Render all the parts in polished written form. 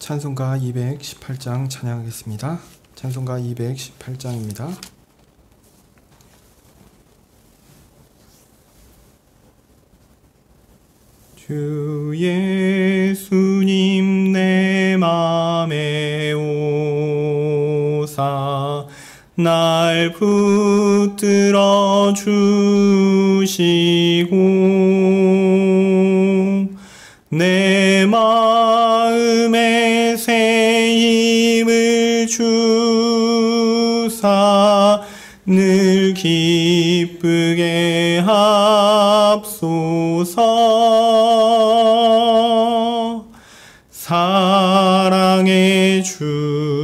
찬송가 218장 찬양하겠습니다. 찬송가 218장입니다. 주 예수님 내 맘에 오사 날 붙들어 주시고 내 마음에 새 힘을 주사 늘 기쁘게 합소서. 사랑의 주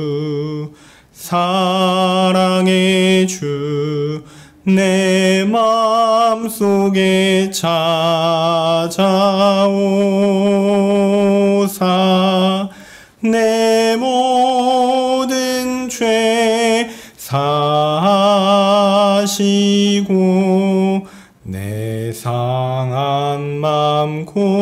내 맘속에 찾아오사 내 모든 죄 사하시고 내 상한 맘 고치소서.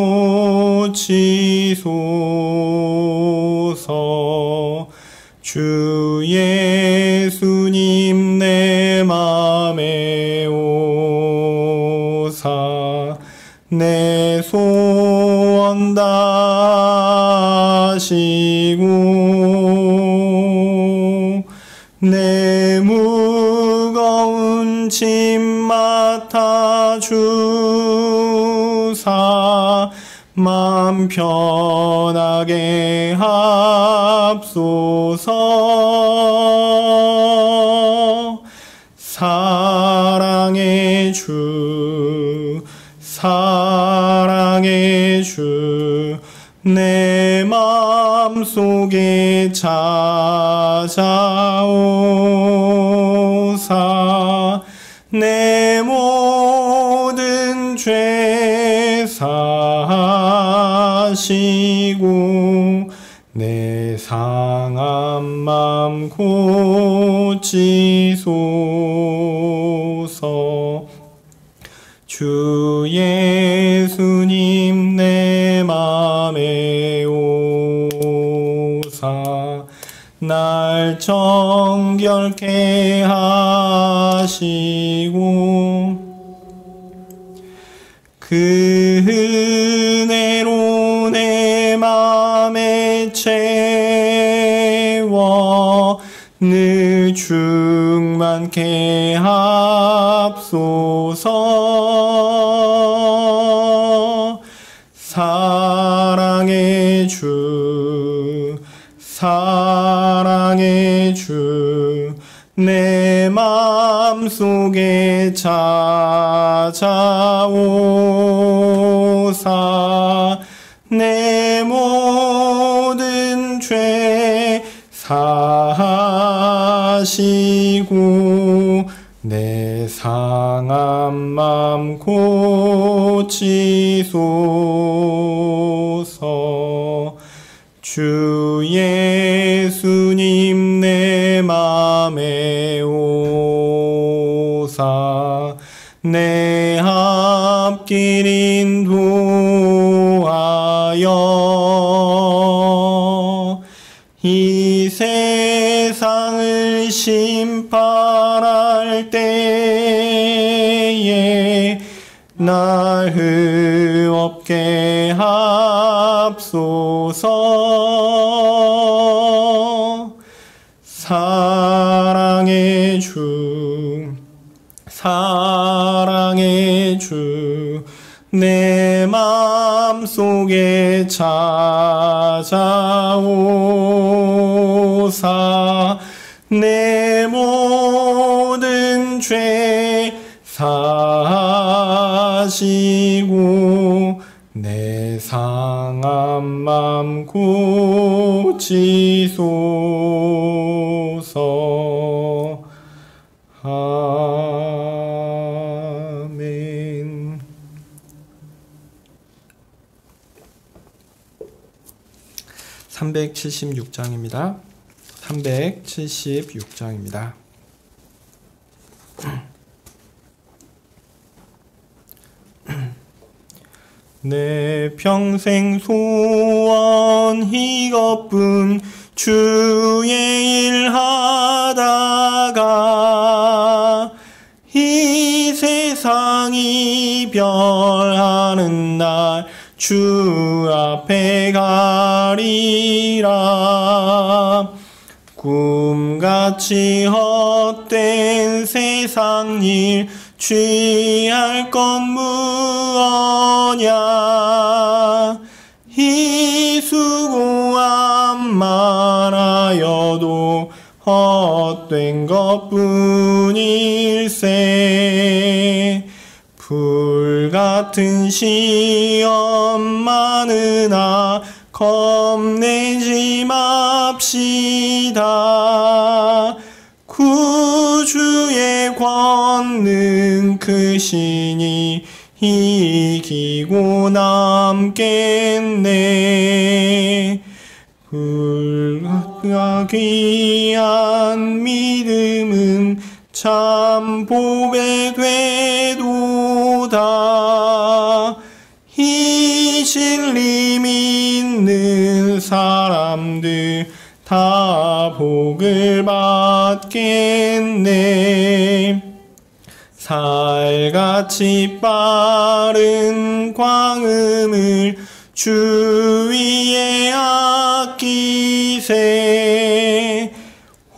주 예수님 내 맘에 오사 내 소원 다하시고 내 무거운 짐 맡아주사 맘 편하게 합소서. 사랑의 주 내 맘속에 찾아오사 내 모든 죄 사하시고 내 상한 맘 고치소서. 주 예수님 내 맘에 오사 날 정결케 하시고 그 은혜로 내 맘에 채워 늘 충만케 합소서. 사랑의 주 내 맘속에 찾아오사 내 모든 죄 사하시고 내 상한 맘 고치소서. 주 예수님 내 맘에 오사 내 앞길 인도하여 이 세상을 심판할 때에 날 없게 합소서. 사랑의 주 내 맘속에 찾아오사 내 모든 죄 사하시고 내 상한 맘 고치소서. 아멘. (376장입니다) 376장입니다. 내 평생 소원 이것뿐 주의 일 하다가 이 세상 이별하는 날 주 앞에 가리라. 꿈같이 헛된 세상 일 취할 것 무엇냐. 이 수고함만 하여도 헛된 것뿐일세. 불같은 시험 많으나 겁내지 맙시다. 구주의 권능 크시니 이기고 남겠네. 불과 귀한 믿음은 참 보배 되도다. 이 진리 믿는 사람들 다 복을 받겠네. 살같이 빠른 광음을 주위에 아끼세.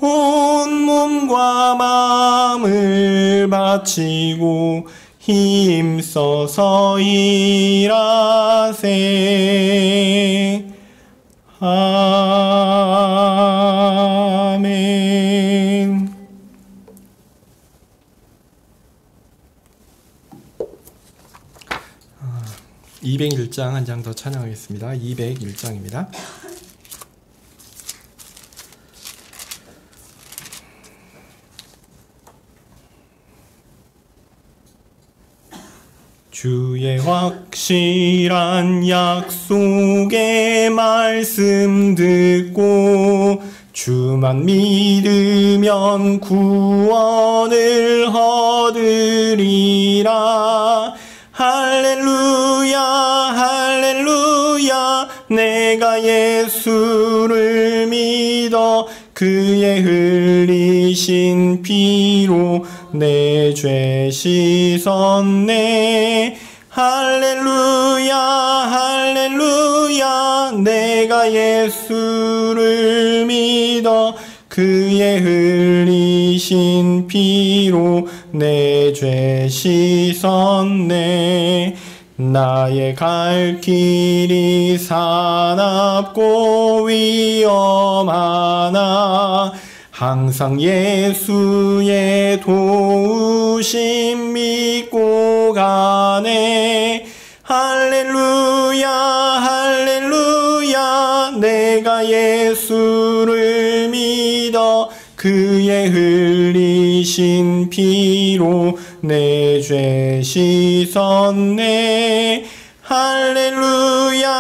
온 몸과 마음을 바치고 힘써서 일하세. 아멘. 아, 201장 한 장 더 찬양하겠습니다. 201장입니다. 주의 확실한 약속의 말씀 듣고 주만 믿으면 구원을 얻으리라. 할렐루야 할렐루야. 내가 예수를 믿어 그의 흘리신 피로 내 죄 씻었네. 할렐루야 할렐루야. 내가 예수를 믿어 그의 흘리신 피로 내 죄 씻었네. 나의 갈 길이 사납고 위험하나 항상 예수의 도우심 믿고 가네. 할렐루야 할렐루야. 내가 예수를 믿어 그의 흘리신 피로 내 죄 씻었네. 할렐루야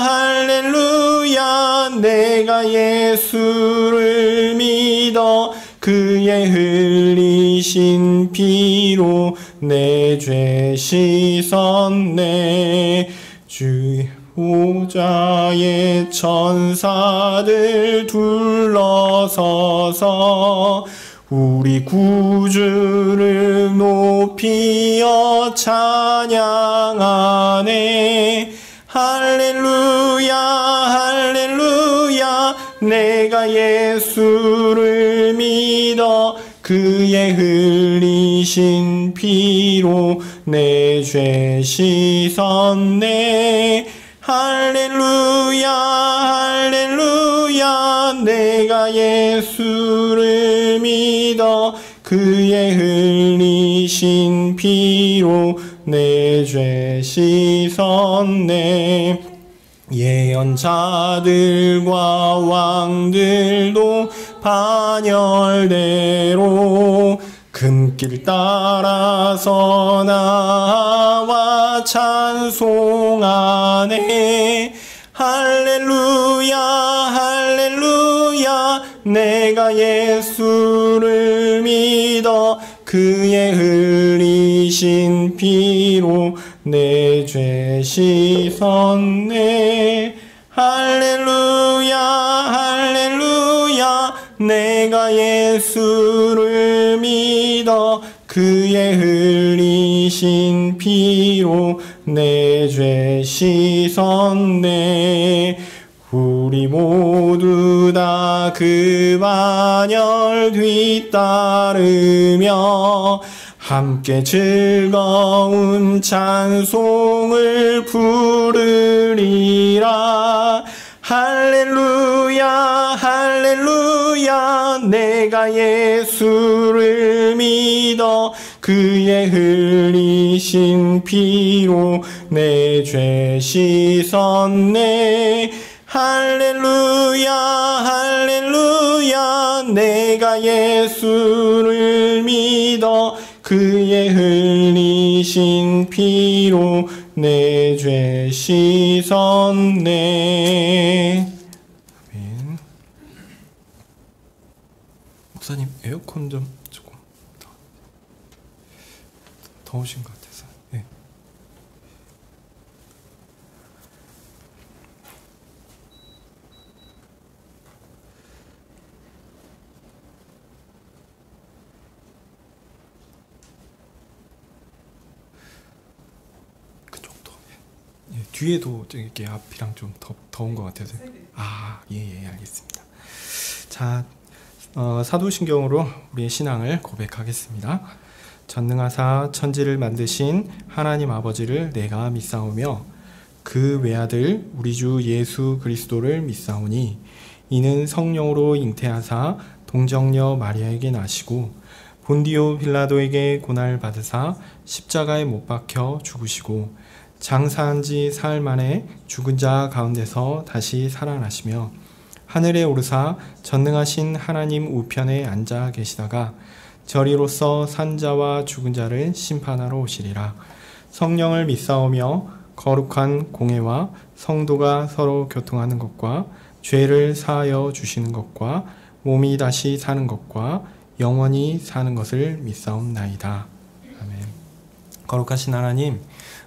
할렐루야. 내가 예수를 믿어 그의 흘리신 피로 내 죄 씻었네. 주의 보좌의 천사들 둘러서서 우리 구주를 높이어 찬양하네. 할렐루야 할렐루야. 내가 예수를 믿어 그의 흘리신 피로 내 죄 씻었네. 할렐루야 할렐루야. 내가 예수를 믿어 그의 흘리신 피로 내 죄 씻었네. 예언자들과 왕들도 반열대로 금길 따라서 나와 찬송하네. 할렐루야 할렐루야. 내가 예수를 믿어 그의 흘리신 피로 내 죄 씻었네. 할렐루야 할렐루야. 내가 예수를 믿어 그의 흘리신 피로 내 죄 씻었네. 우리 모두 다 그 반열 뒤따르며 함께 즐거운 찬송을 부르리라. 할렐루야 할렐루야. 내가 예수를 믿어 그의 흘리신 피로 내 죄 씻었네. 할렐루야 할렐루야. 내가 예수를 믿어 그의 흘리신 피로 내 죄 씻었네. 아멘. 목사님 에어컨 좀 조금 더우신 것 같아서. 네. 그쪽도. 예, 뒤에도 이렇게 앞이랑 좀 더운 것 같아서. 아, 예, 알겠습니다. 자, 사도신경으로 우리의 신앙을 고백하겠습니다. 전능하사 천지를 만드신 하나님 아버지를 내가 믿사오며 그 외아들 우리 주 예수 그리스도를 믿사오니 이는 성령으로 잉태하사 동정녀 마리아에게 나시고 본디오 빌라도에게 고날 받으사 십자가에 못 박혀 죽으시고 장사한 지 사흘 만에 죽은 자 가운데서 다시 살아나시며 하늘에 오르사 전능하신 하나님 우편에 앉아 계시다가 저리로서 산자와 죽은 자를 심판하러 오시리라. 성령을 믿사오며 거룩한 공회와 성도가 서로 교통하는 것과 죄를 사하여 주시는 것과 몸이 다시 사는 것과 영원히 사는 것을 믿사옵나이다. 아멘. 거룩하신 하나님,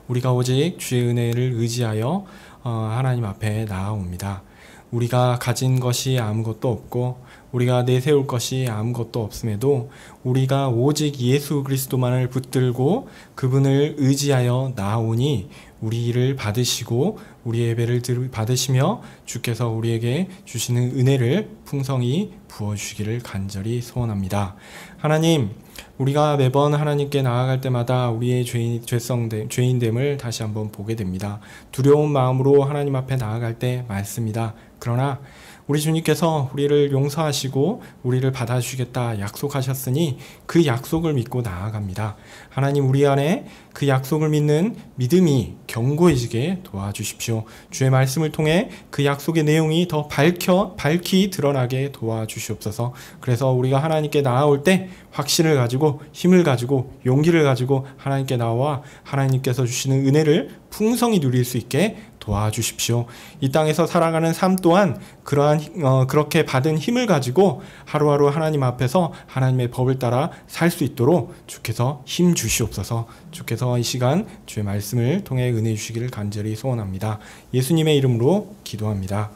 우리가 오직 주의 은혜를 의지하여 하나님 앞에 나아옵니다. 우리가 가진 것이 아무것도 없고 우리가 내세울 것이 아무것도 없음에도 우리가 오직 예수 그리스도만을 붙들고 그분을 의지하여 나아오니 우리 일을 받으시고 우리 예배를 받으시며 주께서 우리에게 주시는 은혜를 풍성히 부어주시기를 간절히 소원합니다. 하나님, 우리가 매번 하나님께 나아갈 때마다 우리의 죄인됨을 다시 한번 보게 됩니다. 두려운 마음으로 하나님 앞에 나아갈 때 많습니다. 그러나 우리 주님께서 우리를 용서하시고 우리를 받아주시겠다 약속하셨으니 그 약속을 믿고 나아갑니다. 하나님, 우리 안에 그 약속을 믿는 믿음이 견고해지게 도와주십시오. 주의 말씀을 통해 그 약속의 내용이 더 밝히 드러나게 도와주시옵소서. 그래서 우리가 하나님께 나아올 때 확신을 가지고 힘을 가지고 용기를 가지고 하나님께 나와 하나님께서 주시는 은혜를 풍성히 누릴 수 있게 도와주십시오. 이 땅에서 살아가는 삶 또한 그렇게 받은 힘을 가지고 하루하루 하나님 앞에서 하나님의 법을 따라 살 수 있도록 주께서 힘 주시옵소서. 주께서 이 시간 주의 말씀을 통해 은혜 주시기를 간절히 소원합니다. 예수님의 이름으로 기도합니다.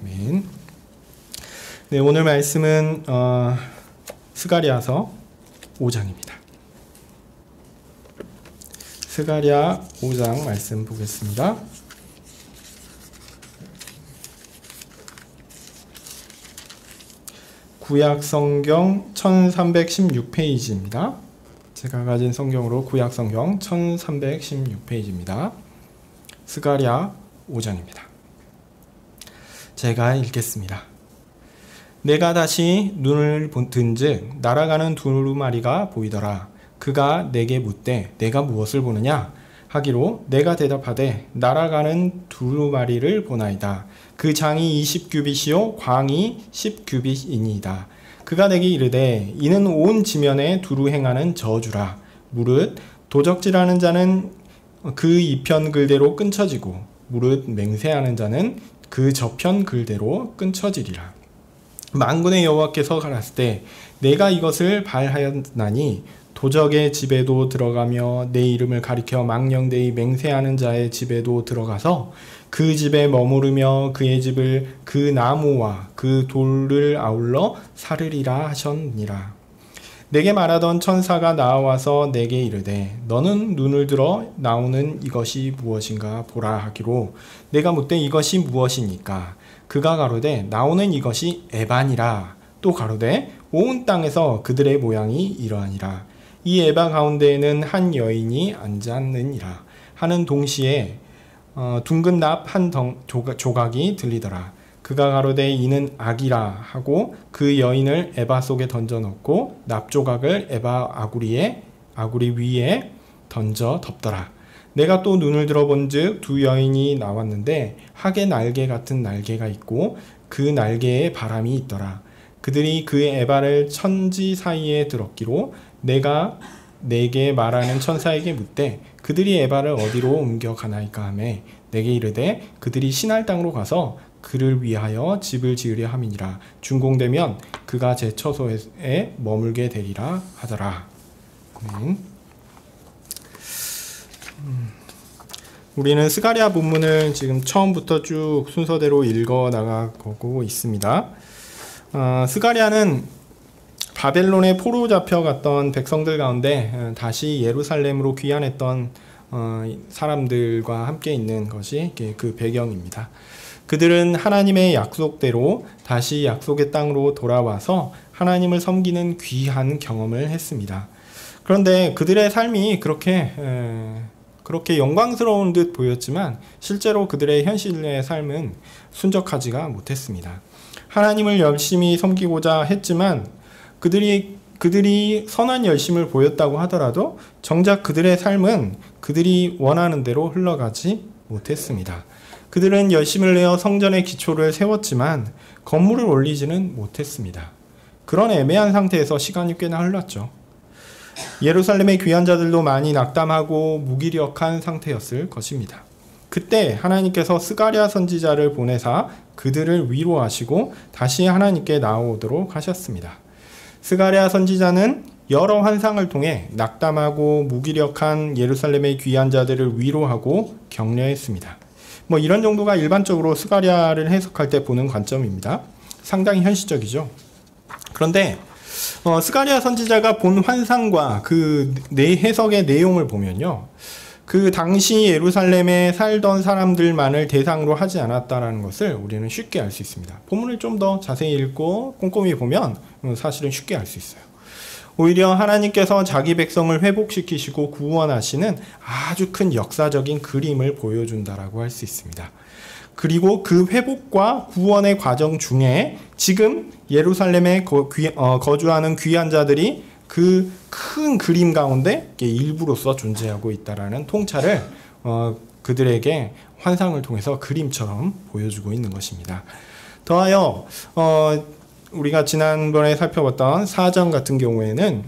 아멘. 네, 오늘 말씀은 스가랴서 5장입니다. 스가랴 5장 말씀 보겠습니다. 구약성경 1316페이지입니다. 제가 가진 성경으로 구약성경 1316페이지입니다. 스가랴 5장입니다. 제가 읽겠습니다. 내가 다시 눈을 든즉 날아가는 두루마리가 보이더라. 그가 내게 묻되 내가 무엇을 보느냐 하기로 내가 대답하되 날아가는 두루마리를 보나이다. 그 장이 20규빗이요 광이 10규빗이니이다. 그가 내게 이르되 이는 온 지면에 두루 행하는 저주라. 무릇 도적질하는 자는 그 이편 글대로 끊쳐지고 무릇 맹세하는 자는 그 저편 글대로 끊쳐지리라. 만군의 여호와께서 가라사대 내가 이것을 발하였나니 도적의 집에도 들어가며 내 이름을 가리켜 망령되이 맹세하는 자의 집에도 들어가서 그 집에 머무르며 그의 집을 그 나무와 그 돌을 아울러 사르리라 하셨니라. 내게 말하던 천사가 나와서 내게 이르되 너는 눈을 들어 나오는 이것이 무엇인가 보라 하기로 내가 묻되 이것이 무엇이니까 그가 가로되 나오는 이것이 에바니라. 또 가로되 온 땅에서 그들의 모양이 이러하니라. 이 에바 가운데에는 한 여인이 앉았느니라 하는 동시에 둥근 납 한 조각이 들리더라. 그가 가로되 이는 악이라 하고 그 여인을 에바 속에 던져 넣고 납조각을 에바 아구리 위에 던져 덮더라. 내가 또 눈을 들어본즉 두 여인이 나왔는데 학의 날개 같은 날개가 있고 그 날개에 바람이 있더라. 그들이 그 에바를 천지 사이에 들었기로 내가 내게 말하는 천사에게 묻되 그들이 에바를 어디로 옮겨 가나이까 하매 내게 이르되 그들이 신할 땅으로 가서 그를 위하여 집을 지으려 함이니라. 준공되면 그가 제 처소에 머물게 되리라 하더라. 우리는 스가랴 본문을 지금 처음부터 쭉 순서대로 읽어 나가고 있습니다. 스가랴는 바벨론에 포로 잡혀갔던 백성들 가운데 다시 예루살렘으로 귀환했던 사람들과 함께 있는 것이 그 배경입니다. 그들은 하나님의 약속대로 다시 약속의 땅으로 돌아와서 하나님을 섬기는 귀한 경험을 했습니다. 그런데 그들의 삶이 그렇게 영광스러운 듯 보였지만 실제로 그들의 현실의 삶은 순적하지가 못했습니다. 하나님을 열심히 섬기고자 했지만 그들이 선한 열심을 보였다고 하더라도 정작 그들의 삶은 그들이 원하는 대로 흘러가지 못했습니다. 그들은 열심을 내어 성전의 기초를 세웠지만 건물을 올리지는 못했습니다. 그런 애매한 상태에서 시간이 꽤나 흘렀죠. 예루살렘의 귀한 자들도 많이 낙담하고 무기력한 상태였을 것입니다. 그때 하나님께서 스가랴 선지자를 보내사 그들을 위로하시고 다시 하나님께 나오도록 하셨습니다. 스가랴 선지자는 여러 환상을 통해 낙담하고 무기력한 예루살렘의 귀한 자들을 위로하고 격려했습니다. 이런 정도가 일반적으로 스가랴를 해석할 때 보는 관점입니다. 상당히 현실적이죠. 그런데 스가랴 선지자가 본 환상과 그 해석의 내용을 보면요, 그 당시 예루살렘에 살던 사람들만을 대상으로 하지 않았다는 것을 우리는 쉽게 알 수 있습니다. 본문을 좀 더 자세히 읽고 꼼꼼히 보면 사실은 쉽게 알 수 있어요. 오히려 하나님께서 자기 백성을 회복시키시고 구원하시는 아주 큰 역사적인 그림을 보여준다라고 할 수 있습니다. 그리고 그 회복과 구원의 과정 중에 지금 예루살렘에 거주하는 귀한 자들이 그 큰 그림 가운데 일부로서 존재하고 있다라는 통찰을 그들에게 환상을 통해서 그림처럼 보여주고 있는 것입니다. 더하여 우리가 지난번에 살펴봤던 4장 같은 경우에는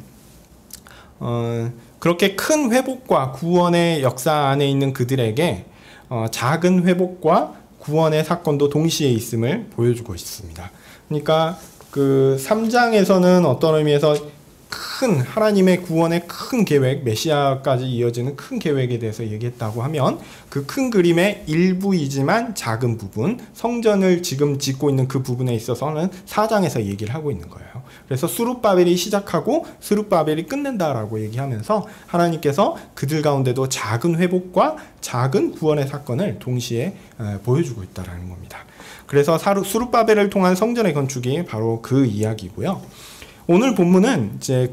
그렇게 큰 회복과 구원의 역사 안에 있는 그들에게 작은 회복과 구원의 사건도 동시에 있음을 보여주고 있습니다. 그러니까 그 3장에서는 어떤 의미에서 큰 하나님의 구원의 큰 계획, 메시아까지 이어지는 큰 계획에 대해서 얘기했다고 하면 그 큰 그림의 일부이지만 작은 부분, 성전을 지금 짓고 있는 그 부분에 있어서는 4장에서 얘기를 하고 있는 거예요. 그래서 스룹바벨이 시작하고 스룹바벨이 끝낸다라고 얘기하면서 하나님께서 그들 가운데도 작은 회복과 작은 구원의 사건을 동시에 보여주고 있다는 겁니다. 그래서 스룹바벨을 통한 성전의 건축이 바로 그 이야기고요. 오늘 본문은 이제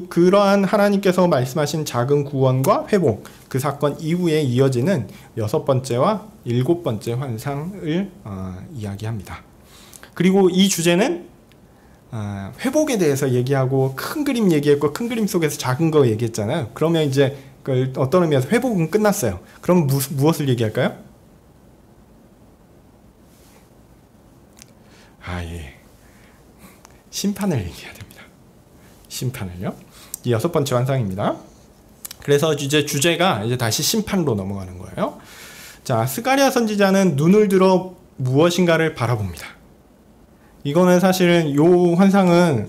그러한 하나님께서 말씀하신 작은 구원과 회복, 그 사건 이후에 이어지는 6번째와 7번째 환상을 이야기합니다. 그리고 이 주제는 회복에 대해서 얘기하고 큰 그림 얘기했고 큰 그림 속에서 작은 거 얘기했잖아요. 그러면 이제 어떤 의미에서 회복은 끝났어요. 그럼 무엇을 얘기할까요? 예. 심판을 얘기해야 됩니다. 심판을요. 이 6번째 환상입니다. 그래서 이제 주제가 이제 다시 심판으로 넘어가는 거예요. 자, 스가랴 선지자는 눈을 들어 무엇인가를 바라봅니다. 이거는 사실은 요 환상은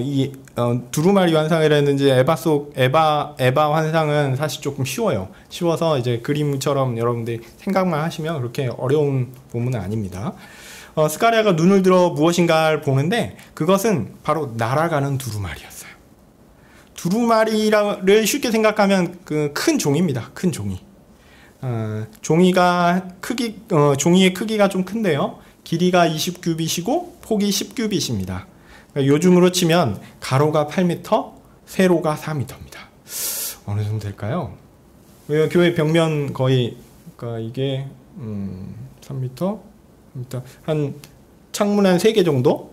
이 두루마리 환상이라든지 에바 환상은 사실 조금 쉬워서 이제 그림처럼 여러분들이 생각만 하시면 그렇게 어려운 본문은 아닙니다. 스가랴가 눈을 들어 무엇인가를 보는데 그것은 바로 날아가는 두루마리였어요. 두루마리를 쉽게 생각하면 그 큰 종입니다. 큰 종이. 종이의 크기가 좀 큰데요. 길이가 20규빗이고 폭이 10규빗입니다. 그러니까 요즘으로 치면 가로가 8m, 세로가 4m입니다. 어느 정도 될까요? 교회 벽면 거의 그러니까 이게 3m, 한 창문 한 3개 정도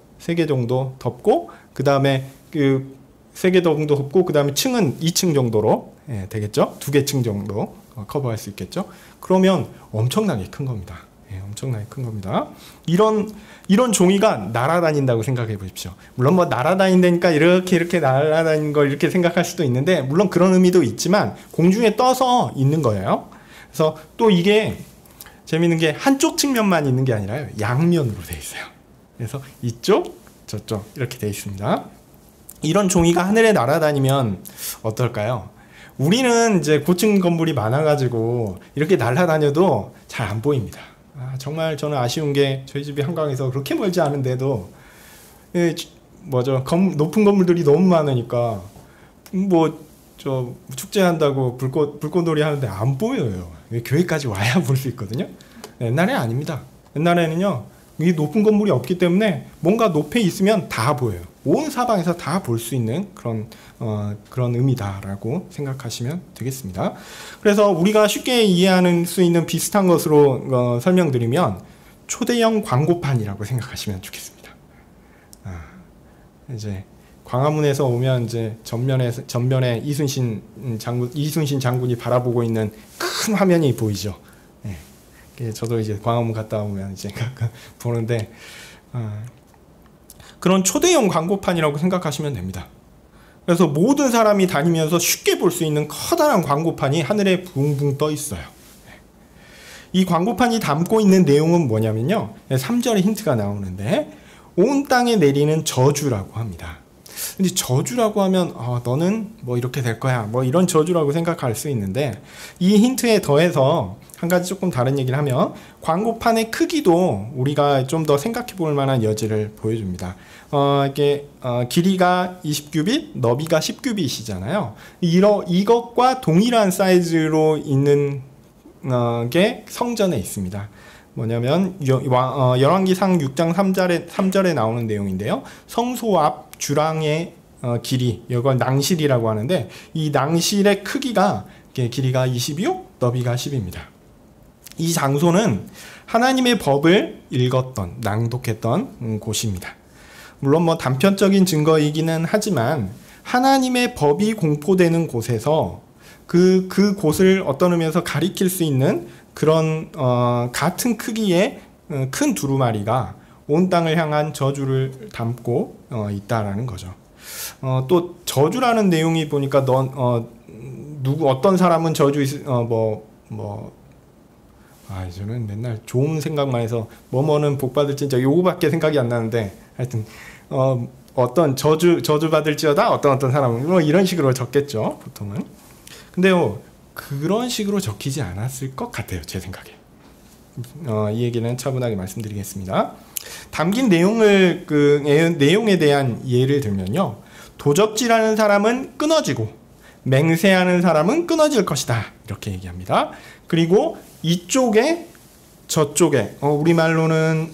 덮고 그 다음에 그 3개 정도 덮고 그 다음에 층은 2층 정도로 되겠죠? 2개 층 정도 커버할 수 있겠죠? 그러면 엄청나게 큰 겁니다. 엄청나게 큰 겁니다. 이런 종이가 날아다닌다고 생각해 보십시오. 물론 뭐 날아다닌다니까 이렇게 날아다니는 걸 이렇게 생각할 수도 있는데 물론 그런 의미도 있지만 공중에 떠서 있는 거예요. 그래서 또 이게 재미있는 게 한쪽 측면만 있는 게 아니라요. 양면으로 되어 있어요. 그래서 이쪽, 저쪽 이렇게 되어 있습니다. 이런 종이가 하늘에 날아다니면 어떨까요? 우리는 이제 고층 건물이 많아가지고 이렇게 날아다녀도 잘 안 보입니다. 정말 저는 아쉬운 게 저희 집이 한강에서 그렇게 멀지 않은데도 높은 건물들이 너무 많으니까 축제한다고 불꽃놀이 하는데 안 보여요. 교회까지 와야 볼 수 있거든요. 옛날에 아닙니다. 옛날에는요 이 높은 건물이 없기 때문에 뭔가 높에 있으면 다 보여요. 온 사방에서 다 볼 수 있는 그런 의미다라고 생각하시면 되겠습니다. 그래서 우리가 쉽게 이해할 수 있는 비슷한 것으로 설명드리면 초대형 광고판이라고 생각하시면 좋겠습니다. 이제 광화문에서 오면 이제 전면에 이순신 장군이 바라보고 있는 큰 화면이 보이죠. 저도 이제 광화문 갔다 오면 이제 가끔 보는데 그런 초대형 광고판이라고 생각하시면 됩니다. 그래서 모든 사람이 다니면서 쉽게 볼 수 있는 커다란 광고판이 하늘에 붕붕 떠 있어요. 이 광고판이 담고 있는 내용은 뭐냐면요. 3절에 힌트가 나오는데 온 땅에 내리는 저주라고 합니다. 근데 저주라고 하면 너는 뭐 이렇게 될 거야 뭐 이런 저주라고 생각할 수 있는데 이 힌트에 더해서 한 가지 조금 다른 얘기를 하면 광고판의 크기도 우리가 좀 더 생각해 볼 만한 여지를 보여줍니다. 이게 길이가 20규빗, 너비가 10규빗이잖아요. 이것과 동일한 사이즈로 있는 게 성전에 있습니다. 뭐냐면 열왕기상 6장 3절에 나오는 내용인데요. 성소 앞 주랑의 길이, 이걸 낭실이라고 하는데 이 낭실의 크기가 길이가 20이요, 너비가 10입니다. 이 장소는 하나님의 법을 읽었던, 낭독했던 곳입니다. 물론 뭐 단편적인 증거이기는 하지만 하나님의 법이 공포되는 곳에서 그 곳을 어떤 의미에서 가리킬 수 있는 그런 같은 크기의 큰 두루마리가 온 땅을 향한 저주를 담고 있다라는 거죠. 또 저주라는 내용이 보니까 어떤 사람은 저주 저는 맨날 좋은 생각만 해서 뭐뭐는 복 받을지 진짜 요거밖에 생각이 안 나는데 하여튼 어떤 저주 받을지어다 어떤 사람은 뭐 이런 식으로 적겠죠 보통은. 근데요 그런 식으로 적히지 않았을 것 같아요 제 생각에. 이 얘기는 차분하게 말씀드리겠습니다. 담긴 내용에 대한 예를 들면요, 도적질하는 사람은 끊어지고 맹세하는 사람은 끊어질 것이다 이렇게 얘기합니다. 그리고 이쪽에 저쪽에 우리말로는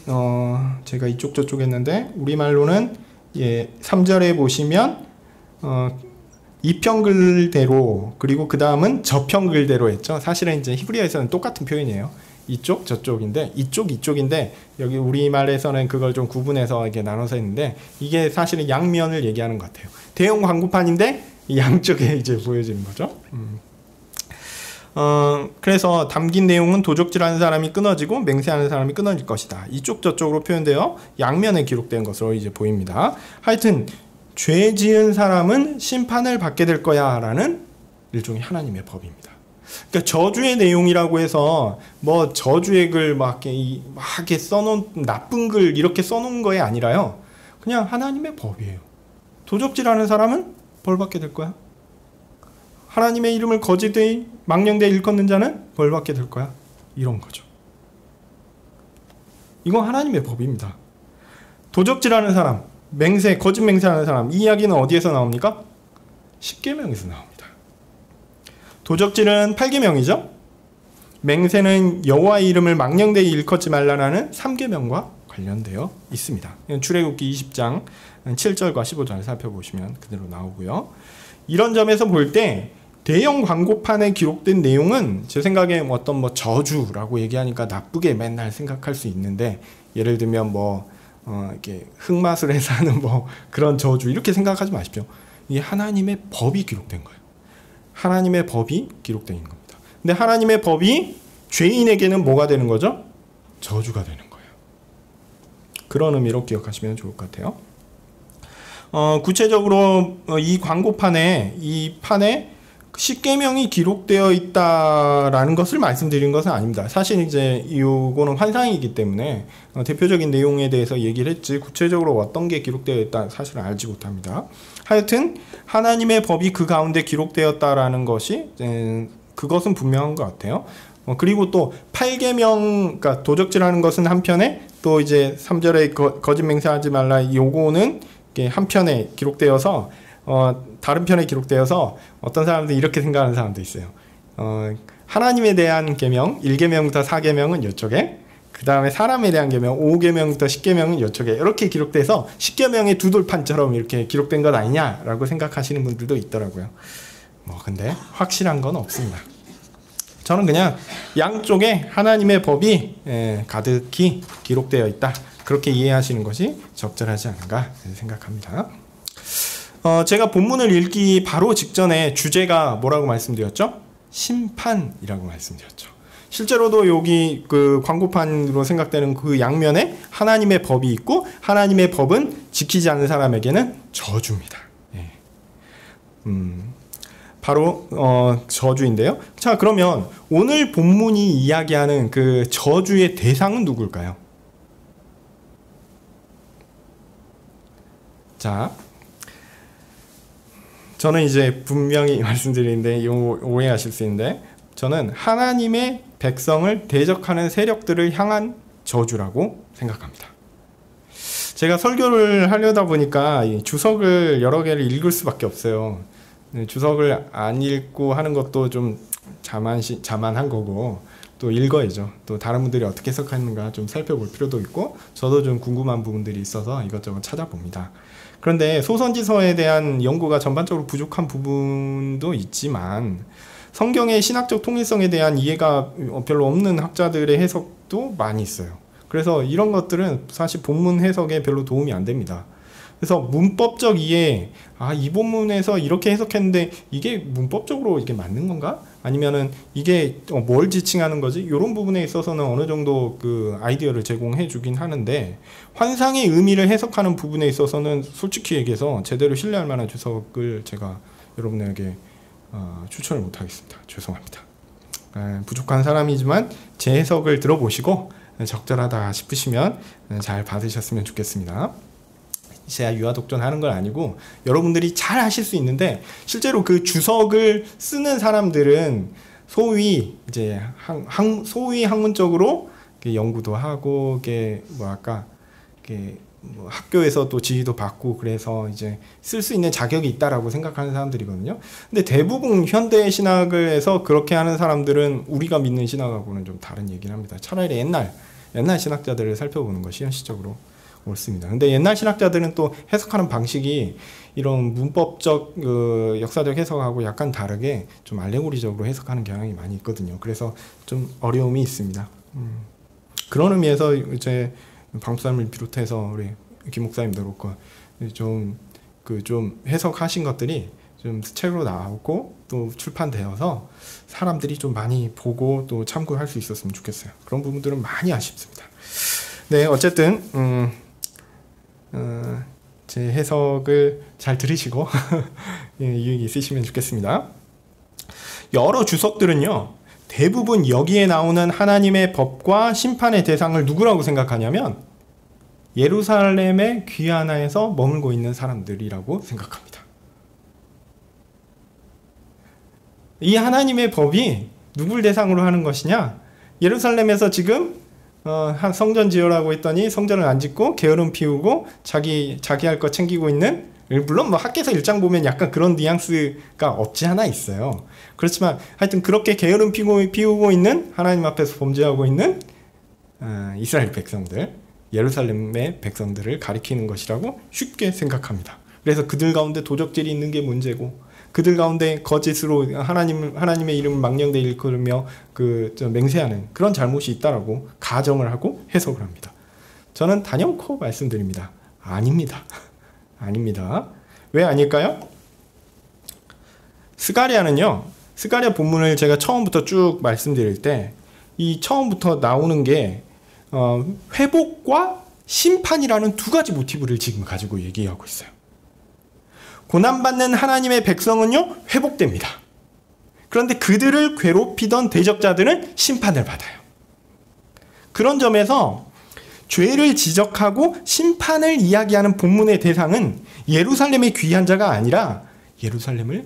제가 이쪽 저쪽 했는데 우리말로는 3절에 보시면 이평글대로 그리고 그 다음은 저평글대로 했죠. 사실은 이제 히브리어에서는 똑같은 표현이에요. 이쪽 저쪽인데 이쪽인데 여기 우리말에서는 그걸 좀 구분해서 이렇게 나눠서 했는데 이게 사실은 양면을 얘기하는 것 같아요. 대형 광고판인데 양쪽에 이제 보여지는 거죠. 그래서 담긴 내용은 도적질하는 사람이 끊어지고 맹세하는 사람이 끊어질 것이다. 이쪽 저쪽으로 표현되어 양면에 기록된 것으로 이제 보입니다. 하여튼 죄 지은 사람은 심판을 받게 될 거야 라는 일종의 하나님의 법입니다. 그러니까 저주의 내용이라고 해서 뭐 저주의 글 막 써놓은 나쁜 글 이렇게 써놓은 거에 아니라요. 그냥 하나님의 법이에요. 도적질하는 사람은 벌받게 될 거야. 하나님의 이름을 거짓되이 망령되이 일컫는 자는 벌받게 될 거야. 이런 거죠. 이건 하나님의 법입니다. 도적질하는 사람, 맹세, 거짓 맹세하는 사람, 이 이야기는 어디에서 나옵니까? 십계명에서 나옵니다. 도적질은 8계명이죠. 맹세는 여호와의 이름을 망령되이 일컫지 말라라는 3계명과 관련되어 있습니다. 출애굽기 20장 7절과 15절을 살펴보시면 그대로 나오고요. 이런 점에서 볼 때 대형 광고판에 기록된 내용은 제 생각에 어떤 저주라고 얘기하니까 나쁘게 맨날 생각할 수 있는데, 예를 들면 이렇게 흑마술에 사는 그런 저주 이렇게 생각하지 마십시오. 이게 하나님의 법이 기록된 거예요. 하나님의 법이 기록된 겁니다. 근데 하나님의 법이 죄인에게는 뭐가 되는 거죠? 저주가 되는 거예요. 그런 의미로 기억하시면 좋을 것 같아요. 구체적으로 이 광고판에, 이 판에 십계명이 기록되어 있다라는 것을 말씀드린 것은 아닙니다. 사실 이제 이거는 환상이기 때문에 대표적인 내용에 대해서 얘기를 했지, 구체적으로 어떤 게 기록되어 있다 사실은 알지 못합니다. 하여튼 하나님의 법이 그 가운데 기록되었다라는 것이 그것은 분명한 것 같아요. 그리고 또 8계명, 그러니까 도적질하는 것은 한편에, 또 이제 3절에 거짓 맹세하지 말라, 요거는 한편에 기록되어서 다른 편에 기록되어서 어떤 사람들이 이렇게 생각하는 사람도 있어요. 하나님에 대한 계명 1계명부터 4계명은 이쪽에, 그 다음에 사람에 대한 계명 5계명부터 10계명은 이쪽에 이렇게 기록돼서 10계명의 두돌판처럼 이렇게 기록된 것 아니냐라고 생각하시는 분들도 있더라고요. 근데 확실한 건 없습니다. 저는 그냥 양쪽에 하나님의 법이 가득히 기록되어 있다, 그렇게 이해하시는 것이 적절하지 않은가 생각합니다. 제가 본문을 읽기 바로 직전에 주제가 뭐라고 말씀드렸죠? 심판이라고 말씀드렸죠. 실제로도 여기 그 광고판으로 생각되는 그 양면에 하나님의 법이 있고, 하나님의 법은 지키지 않는 사람에게는 저주입니다. 바로 저주인데요. 자, 그러면 오늘 본문이 이야기하는 그 저주의 대상은 누굴까요? 자, 저는 이제 분명히 말씀드리는데 오해하실 수 있는데, 저는 하나님의 백성을 대적하는 세력들을 향한 저주라고 생각합니다. 제가 설교를 하려다 보니까 주석을 여러 개를 읽을 수밖에 없어요. 주석을 안 읽고 하는 것도 좀 자만한 거고, 또 읽어야죠. 또 다른 분들이 어떻게 해석하는가 좀 살펴볼 필요도 있고, 저도 좀 궁금한 부분들이 있어서 이것저것 찾아봅니다. 그런데 소선지서에 대한 연구가 전반적으로 부족한 부분도 있지만, 성경의 신학적 통일성에 대한 이해가 별로 없는 학자들의 해석도 많이 있어요. 그래서 이런 것들은 사실 본문 해석에 별로 도움이 안 됩니다. 그래서 문법적 이해, 이 본문에서 이렇게 해석했는데 이게 문법적으로 이게 맞는 건가? 아니면은 이게 뭘 지칭하는 거지? 이런 부분에 있어서는 어느 정도 그 아이디어를 제공해 주긴 하는데, 환상의 의미를 해석하는 부분에 있어서는 솔직히 얘기해서 제대로 신뢰할 만한 주석을 제가 여러분에게 추천을 못 하겠습니다. 죄송합니다. 부족한 사람이지만 제 해석을 들어보시고 적절하다 싶으시면 잘 받으셨으면 좋겠습니다. 제가 유아독존 하는 건 아니고 여러분들이 잘 하실 수 있는데, 실제로 그 주석을 쓰는 사람들은 소위 이제 소위 학문적으로 연구도 하고, 학교에서 또 지휘도 받고, 그래서 이제 쓸 수 있는 자격이 있다라고 생각하는 사람들이거든요. 근데 대부분 현대 신학을 해서 그렇게 하는 사람들은 우리가 믿는 신학하고는 좀 다른 얘기를 합니다. 차라리 옛날 신학자들을 살펴보는 것이 현실적으로 옳습니다. 근데 옛날 신학자들은 또 해석하는 방식이 이런 문법적 역사적 해석하고 약간 다르게 좀 알레고리적으로 해석하는 경향이 많이 있거든요. 그래서 좀 어려움이 있습니다. 그런 의미에서 이제 방수사님을 비롯해서 우리 김 목사님도 그렇고 좀 해석하신 것들이 좀 책으로 나오고 또 출판되어서 사람들이 좀 많이 보고 또 참고할 수 있었으면 좋겠어요. 그런 부분들은 많이 아쉽습니다. 네, 어쨌든 제 해석을 잘 들으시고 유익이 있으시면 좋겠습니다. 여러 주석들은요, 대부분 여기에 나오는 하나님의 법과 심판의 대상을 누구라고 생각하냐면 예루살렘의 귀환하에서 머물고 있는 사람들이라고 생각합니다. 이 하나님의 법이 누굴 대상으로 하는 것이냐? 예루살렘에서 지금 성전 지으라고 했더니 성전을 안 짓고 게으름 피우고 자기 할 거 챙기고 있는, 물론 뭐 학개서 1장 보면 약간 그런 뉘앙스가 없지 않아 있어요. 그렇지만 하여튼 그렇게 게으름 피우고 있는, 하나님 앞에서 범죄하고 있는 이스라엘 백성들, 예루살렘의 백성들을 가리키는 것이라고 쉽게 생각합니다. 그래서 그들 가운데 도적질이 있는 게 문제고, 그들 가운데 거짓으로 하나님의 이름을 망령되 일컬으며 맹세하는 그런 잘못이 있다라고 가정을 하고 해석을 합니다. 저는 단연코 말씀드립니다. 아닙니다. 아닙니다. 왜 아닐까요? 스가랴는요, 스가랴 본문을 제가 처음부터 쭉 말씀드릴 때 이 처음부터 나오는 게 회복과 심판이라는 두 가지 모티브를 지금 가지고 얘기하고 있어요. 고난받는 하나님의 백성은요, 회복됩니다. 그런데 그들을 괴롭히던 대적자들은 심판을 받아요. 그런 점에서 죄를 지적하고 심판을 이야기하는 본문의 대상은 예루살렘의 귀한 자가 아니라 예루살렘의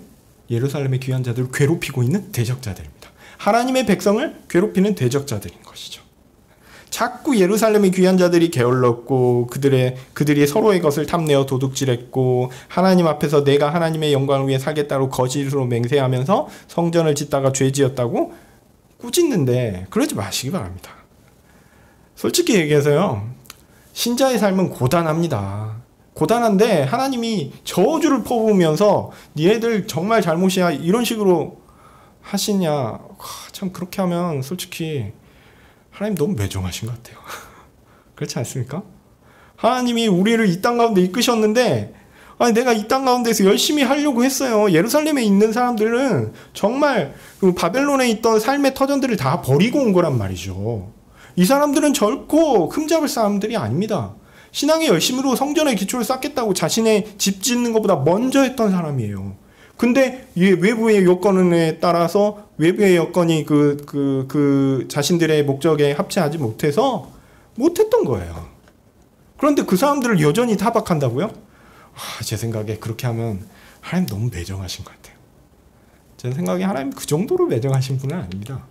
귀한 자들을 괴롭히고 있는 대적자들입니다. 하나님의 백성을 괴롭히는 대적자들인 것이죠. 자꾸 예루살렘의 귀한 자들이 게을렀고 그들이 서로의 것을 탐내어 도둑질했고 하나님 앞에서 내가 하나님의 영광을 위해 살겠다고 거짓으로 맹세하면서 성전을 짓다가 죄지었다고 꾸짖는데 그러지 마시기 바랍니다. 솔직히 얘기해서요, 신자의 삶은 고단합니다. 고단한데 하나님이 저주를 퍼부으면서 니네들 정말 잘못이야 이런 식으로 하시냐, 참 그렇게 하면 솔직히 하나님 너무 매정하신 것 같아요. 그렇지 않습니까? 하나님이 우리를 이 땅 가운데 이끄셨는데, 아니 내가 이 땅 가운데서 열심히 하려고 했어요. 예루살렘에 있는 사람들은 정말 그 바벨론에 있던 삶의 터전들을 다 버리고 온 거란 말이죠. 이 사람들은 결코 흠잡을 사람들이 아닙니다. 신앙의 열심으로 성전의 기초를 쌓겠다고 자신의 집 짓는 것보다 먼저 했던 사람이에요. 근데 외부의 여건에 따라서 외부의 여건이 그 자신들의 목적에 합치하지 못했던 거예요. 그런데 그 사람들을 여전히 타박한다고요? 제 생각에 그렇게 하면 하나님 너무 매정하신 것 같아요. 제 생각에 하나님 그 정도로 매정하신 분은 아닙니다.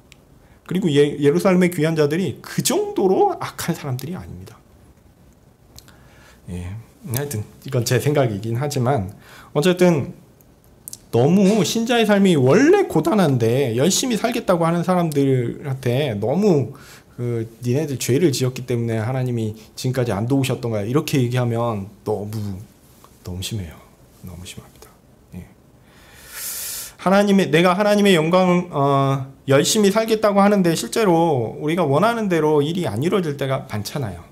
그리고 예루살렘의 귀한 자들이 그 정도로 악한 사람들이 아닙니다. 예, 하여튼 이건 제 생각이긴 하지만 어쨌든 너무 신자의 삶이 원래 고단한데 열심히 살겠다고 하는 사람들한테 너무 니네들 죄를 지었기 때문에 하나님이 지금까지 안 도우셨던 거야 이렇게 얘기하면 너무 심해요. 너무 심합니다. 예. 내가 하나님의 영광을 열심히 살겠다고 하는데 실제로 우리가 원하는 대로 일이 안 이루어질 때가 많잖아요.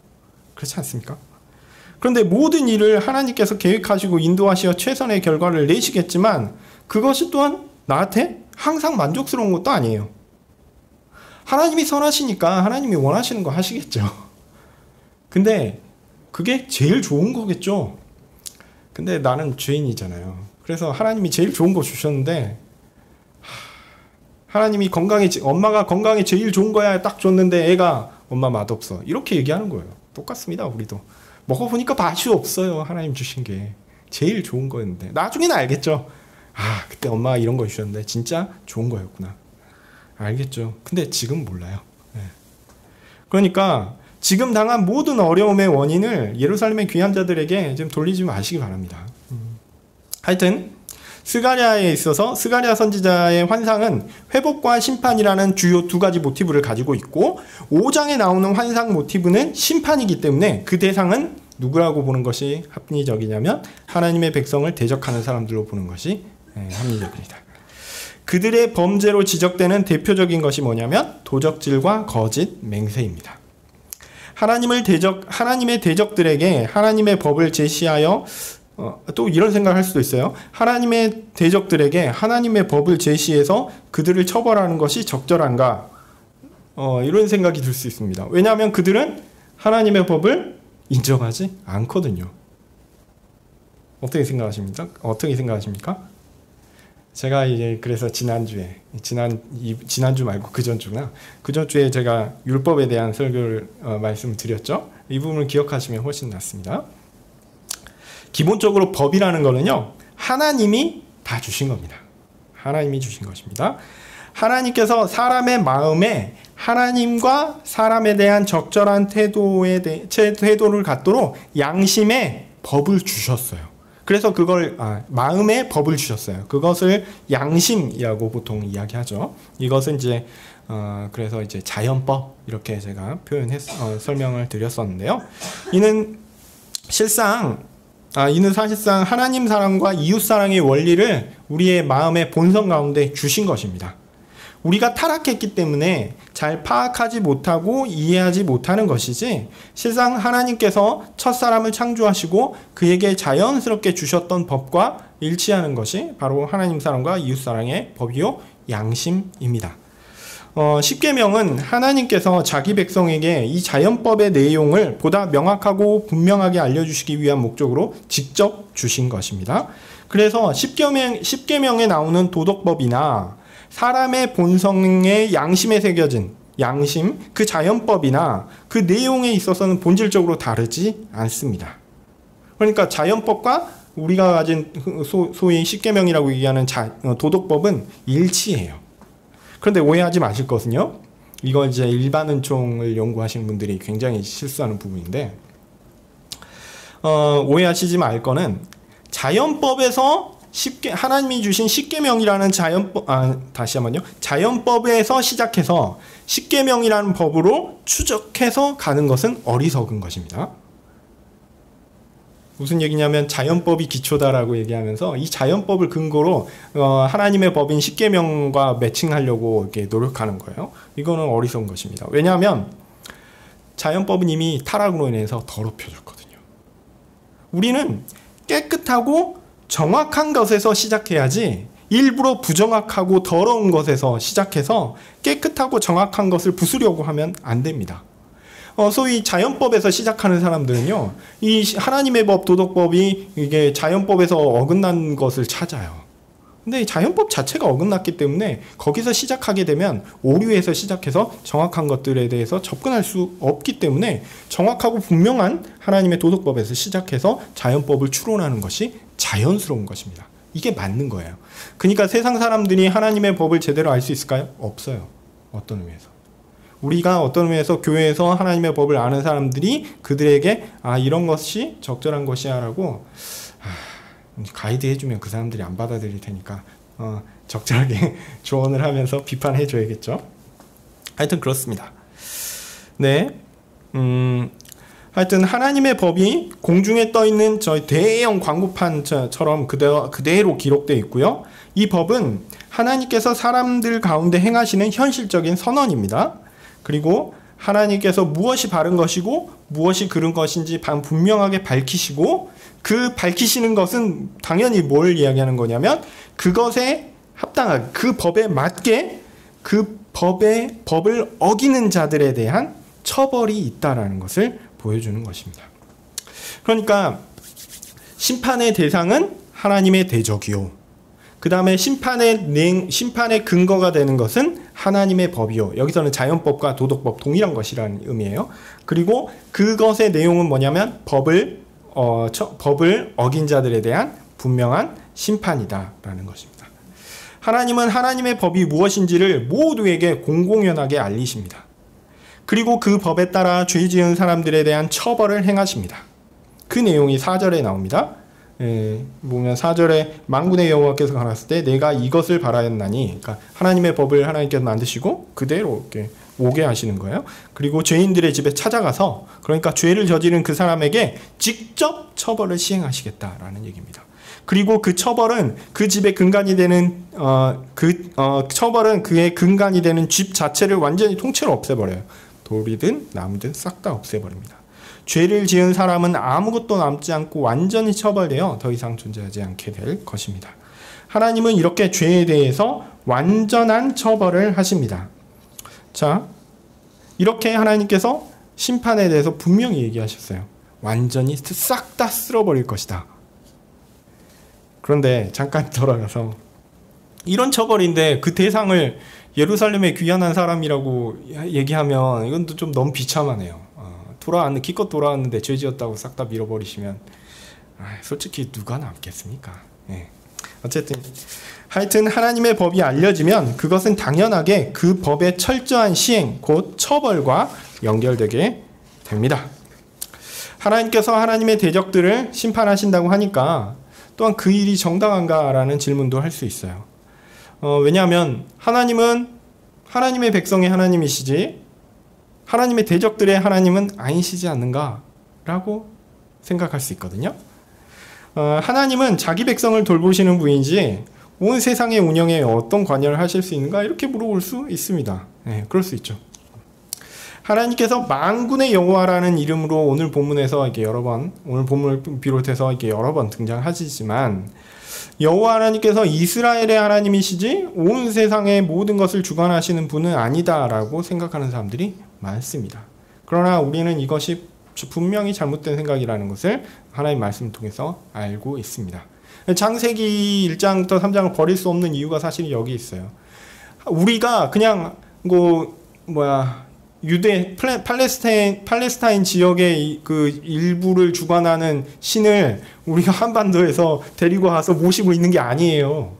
그렇지 않습니까? 그런데 모든 일을 하나님께서 계획하시고 인도하시어 최선의 결과를 내시겠지만 그것이 또한 나한테 항상 만족스러운 것도 아니에요. 하나님이 선하시니까 하나님이 원하시는 거 하시겠죠. 근데 그게 제일 좋은 거겠죠. 근데 나는 죄인이잖아요. 그래서 하나님이 제일 좋은 거 주셨는데 하나님이 엄마가 건강에 제일 좋은 거야 딱 줬는데 애가 엄마 맛없어 이렇게 얘기하는 거예요. 똑같습니다. 우리도 먹어보니까 맛이 없어요. 하나님 주신 게 제일 좋은 거였는데 나중에는 알겠죠. 그때 엄마가 이런 거 주셨는데 진짜 좋은 거였구나. 알겠죠. 근데 지금 몰라요. 네. 그러니까 지금 당한 모든 어려움의 원인을 예루살렘의 귀한 자들에게 좀 돌리지 마시기 바랍니다. 하여튼 스가랴에 있어서 스가랴 선지자의 환상은 회복과 심판이라는 주요 두 가지 모티브를 가지고 있고 5장에 나오는 환상 모티브는 심판이기 때문에 그 대상은 누구라고 보는 것이 합리적이냐면 하나님의 백성을 대적하는 사람들로 보는 것이 합리적입니다. 그들의 범죄로 지적되는 대표적인 것이 뭐냐면 도적질과 거짓, 맹세입니다. 하나님의 대적들에게 하나님의 법을 제시하여 또 이런 생각을 할 수도 있어요. 하나님의 대적들에게 하나님의 법을 제시해서 그들을 처벌하는 것이 적절한가? 이런 생각이 들 수 있습니다. 왜냐하면 그들은 하나님의 법을 인정하지 않거든요. 어떻게 생각하십니까? 제가 이제 그래서 지난주 말고 그전주에 제가 율법에 대한 설교를 말씀을 드렸죠. 이 부분을 기억하시면 훨씬 낫습니다. 기본적으로 법이라는 거는요, 하나님이 다 주신 겁니다. 하나님이 주신 것입니다. 하나님께서 사람의 마음에 하나님과 사람에 대한 적절한 태도를 갖도록 양심의 법을 주셨어요. 그래서 그걸 마음의 법을 주셨어요. 그것을 양심이라고 보통 이야기하죠. 이것은 이제 그래서 이제 자연법 이렇게 제가 설명을 드렸었는데요. 이는 사실상 하나님 사랑과 이웃 사랑의 원리를 우리의 마음의 본성 가운데 주신 것입니다. 우리가 타락했기 때문에 잘 파악하지 못하고 이해하지 못하는 것이지, 실상 하나님께서 첫사람을 창조하시고 그에게 자연스럽게 주셨던 법과 일치하는 것이 바로 하나님 사랑과 이웃 사랑의 법이요 양심입니다. 십계명은 하나님께서 자기 백성에게 이 자연법의 내용을 보다 명확하고 분명하게 알려주시기 위한 목적으로 직접 주신 것입니다. 그래서 십계명에 나오는 도덕법이나 사람의 본성의 양심에 새겨진 양심, 그 자연법이나 그 내용에 있어서는 본질적으로 다르지 않습니다. 그러니까 자연법과 우리가 가진 소위 십계명이라고 얘기하는 도덕법은 일치해요. 그런데 오해하지 마실 것은요, 이건 이제 일반은총을 연구하시는 분들이 굉장히 실수하는 부분인데, 오해하시지 말 거는 자연법에서 하나님이 주신 십계명이라는 자연법에서 시작해서 십계명이라는 법으로 추적해서 가는 것은 어리석은 것입니다. 무슨 얘기냐면 자연법이 기초다라고 얘기하면서 이 자연법을 근거로 하나님의 법인 십계명과 매칭하려고 이렇게 노력하는 거예요. 이거는 어리석은 것입니다. 왜냐하면 자연법은 이미 타락으로 인해서 더럽혀졌거든요. 우리는 깨끗하고 정확한 것에서 시작해야지 일부러 부정확하고 더러운 것에서 시작해서 깨끗하고 정확한 것을 부수려고 하면 안 됩니다. 소위 자연법에서 시작하는 사람들은요, 이 하나님의 법, 도덕법이 이게 자연법에서 어긋난 것을 찾아요. 근데 이 자연법 자체가 어긋났기 때문에 거기서 시작하게 되면 오류에서 시작해서 정확한 것들에 대해서 접근할 수 없기 때문에 정확하고 분명한 하나님의 도덕법에서 시작해서 자연법을 추론하는 것이 자연스러운 것입니다. 이게 맞는 거예요. 그러니까 세상 사람들이 하나님의 법을 제대로 알 수 있을까요? 없어요. 어떤 의미에서. 우리가 어떤 의미에서 교회에서 하나님의 법을 아는 사람들이 그들에게 이런 것이 적절한 것이야 라고 가이드 해주면 그 사람들이 안 받아들일 테니까 적절하게 조언을 하면서 비판해 줘야겠죠. 하여튼 그렇습니다. 네, 하여튼 하나님의 법이 공중에 떠있는 저희 대형 광고판처럼 그대로 기록되어 있고요. 이 법은 하나님께서 사람들 가운데 행하시는 현실적인 선언입니다. 그리고 하나님께서 무엇이 바른 것이고 무엇이 그른 것인지 분명하게 밝히시고, 그 밝히시는 것은 당연히 뭘 이야기하는 거냐면 그것에 합당하게, 그 법에 맞게 그 법을 어기는 자들에 대한 처벌이 있다라는 것을 보여주는 것입니다. 그러니까 심판의 대상은 하나님의 대적이요, 그 다음에 심판의 근거가 되는 것은 하나님의 법이요. 여기서는 자연법과 도덕법 동일한 것이라는 의미예요. 그리고 그것의 내용은 뭐냐면 법을 어긴 자들에 대한 분명한 심판이다라는 것입니다. 하나님은 하나님의 법이 무엇인지를 모두에게 공공연하게 알리십니다. 그리고 그 법에 따라 죄 지은 사람들에 대한 처벌을 행하십니다. 그 내용이 4절에 나옵니다. 보면 4절에 만군의 여호와께서 가라사대 때 내가 이것을 바라였나니, 그러니까 하나님의 법을 하나님께서 만드시고 그대로 이렇게 오게 하시는 거예요. 그리고 죄인들의 집에 찾아가서, 그러니까 죄를 저지른 그 사람에게 직접 처벌을 시행하시겠다라는 얘기입니다. 그리고 그 처벌은 그 집의 근간이 되는 처벌은 그의 근간이 되는 집 자체를 완전히 통째로 없애버려요. 돌이든 나무든 싹 다 없애버립니다. 죄를 지은 사람은 아무것도 남지 않고 완전히 처벌되어 더 이상 존재하지 않게 될 것입니다. 하나님은 이렇게 죄에 대해서 완전한 처벌을 하십니다. 자, 이렇게 하나님께서 심판에 대해서 분명히 얘기하셨어요. 완전히 싹 다 쓸어버릴 것이다. 그런데 잠깐 돌아가서 이런 처벌인데 그 대상을 예루살렘에 귀환한 사람이라고 얘기하면 이건 좀 너무 비참하네요. 기껏 돌아왔는데 죄 지었다고 싹 다 밀어버리시면 솔직히 누가 남겠습니까? 예. 어쨌든 하여튼 하나님의 법이 알려지면 그것은 당연하게 그 법의 철저한 시행, 곧 처벌과 연결되게 됩니다. 하나님께서 하나님의 대적들을 심판하신다고 하니까 또한 그 일이 정당한가라는 질문도 할 수 있어요. 왜냐하면 하나님은 하나님의 백성의 하나님이시지 하나님의 대적들의 하나님은 아니시지 않는가라고 생각할 수 있거든요. 하나님은 자기 백성을 돌보시는 분이지 온 세상의 운영에 어떤 관여를 하실 수 있는가 이렇게 물어볼 수 있습니다. 네, 그럴 수 있죠. 하나님께서 만군의 여호와라는 이름으로 오늘 본문에서 이렇게 오늘 본문을 비롯해서 이렇게 여러 번 등장하시지만 여호와 하나님께서 이스라엘의 하나님이시지 온 세상의 모든 것을 주관하시는 분은 아니다라고 생각하는 사람들이 많습니다. 그러나 우리는 이것이 분명히 잘못된 생각이라는 것을 하나님의 말씀을 통해서 알고 있습니다. 창세기 1장부터 3장을 버릴 수 없는 이유가 사실 여기 있어요. 우리가 그냥 유대 팔레스타인 지역의 그 일부를 주관하는 신을 우리가 한반도에서 데리고 와서 모시고 있는 게 아니에요.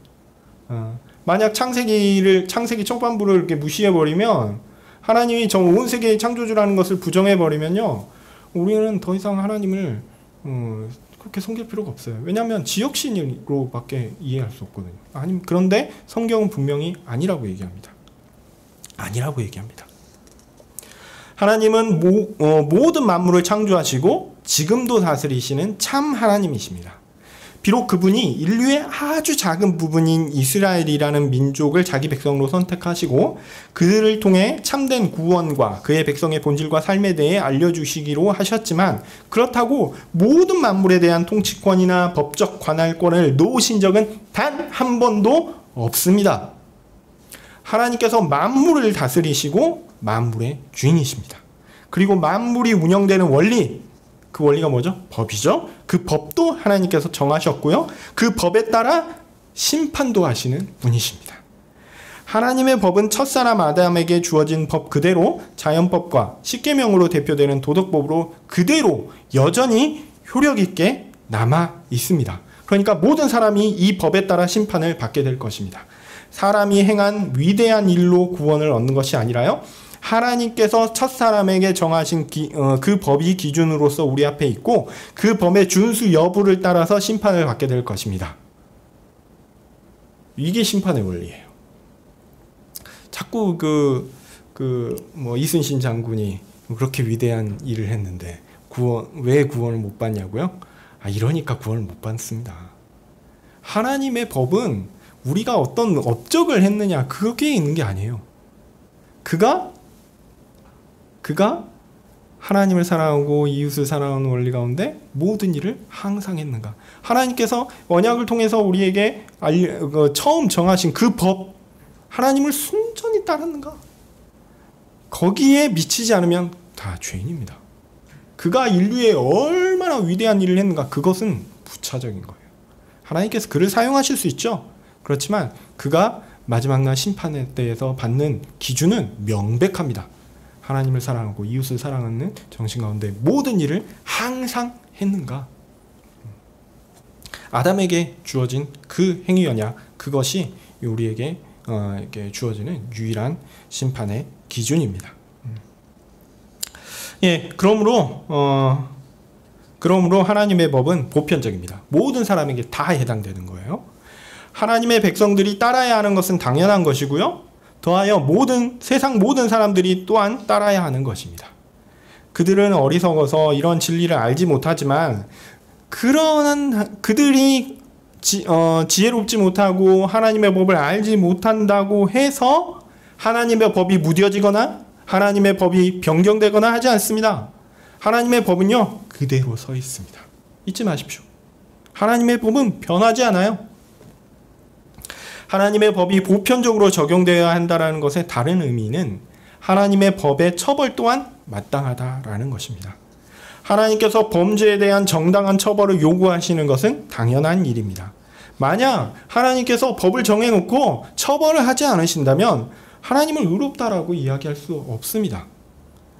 만약 창세기 초반부를 이렇게 무시해 버리면 하나님이 온 세계의 창조주라는 것을 부정해 버리면요, 우리는 더 이상 하나님을 그렇게 섬길 필요가 없어요. 왜냐하면 지역신으로밖에 이해할 수 없거든요. 그런데 성경은 분명히 아니라고 얘기합니다. 하나님은 모든 만물을 창조하시고 지금도 다스리시는 참 하나님이십니다. 비록 그분이 인류의 아주 작은 부분인 이스라엘이라는 민족을 자기 백성으로 선택하시고 그들을 통해 참된 구원과 그의 백성의 본질과 삶에 대해 알려주시기로 하셨지만 그렇다고 모든 만물에 대한 통치권이나 법적 관할권을 놓으신 적은 단 한 번도 없습니다. 하나님께서 만물을 다스리시고 만물의 주인이십니다. 그리고 만물이 운영되는 원리, 그 원리가 뭐죠? 법이죠. 그 법도 하나님께서 정하셨고요. 그 법에 따라 심판도 하시는 분이십니다. 하나님의 법은 첫사람 아담에게 주어진 법 그대로 자연법과 십계명으로 대표되는 도덕법으로 그대로 여전히 효력 있게 남아 있습니다. 그러니까 모든 사람이 이 법에 따라 심판을 받게 될 것입니다. 사람이 행한 위대한 일로 구원을 얻는 것이 아니라요, 하나님께서 첫사람에게 정하신 그 법이 기준으로서 우리 앞에 있고 그 법의 준수 여부를 따라서 심판을 받게 될 것입니다. 이게 심판의 원리예요. 자꾸 이순신 장군이 그렇게 위대한 일을 했는데 왜 구원을 못 받냐고요? 이러니까 구원을 못 받습니다. 하나님의 법은 우리가 어떤 업적을 했느냐 그게 있는 게 아니에요. 그가 하나님을 사랑하고 이웃을 사랑하는 원리 가운데 모든 일을 항상 했는가. 하나님께서 언약을 통해서 우리에게 처음 정하신 그 법, 하나님을 순전히 따랐는가. 거기에 미치지 않으면 다 죄인입니다. 그가 인류에 얼마나 위대한 일을 했는가, 그것은 부차적인 거예요. 하나님께서 그를 사용하실 수 있죠. 그렇지만 그가 마지막 날 심판에 대해서 받는 기준은 명백합니다. 하나님을 사랑하고 이웃을 사랑하는 정신 가운데 모든 일을 항상 했는가. 아담에게 주어진 그 행위 언약, 그것이 우리에게 주어지는 유일한 심판의 기준입니다. 그러므로 하나님의 법은 보편적입니다. 모든 사람에게 다 해당되는 거예요. 하나님의 백성들이 따라야 하는 것은 당연한 것이고요. 더하여 세상 모든 사람들이 또한 따라야 하는 것입니다. 그들은 어리석어서 이런 진리를 알지 못하지만 그들이 지혜롭지 못하고 하나님의 법을 알지 못한다고 해서 하나님의 법이 무뎌지거나 하나님의 법이 변경되거나 하지 않습니다. 하나님의 법은요, 그대로 서 있습니다. 잊지 마십시오. 하나님의 법은 변하지 않아요. 하나님의 법이 보편적으로 적용되어야 한다는 것의 다른 의미는 하나님의 법의 처벌 또한 마땅하다라는 것입니다. 하나님께서 범죄에 대한 정당한 처벌을 요구하시는 것은 당연한 일입니다. 만약 하나님께서 법을 정해놓고 처벌을 하지 않으신다면 하나님을 의롭다라고 이야기할 수 없습니다.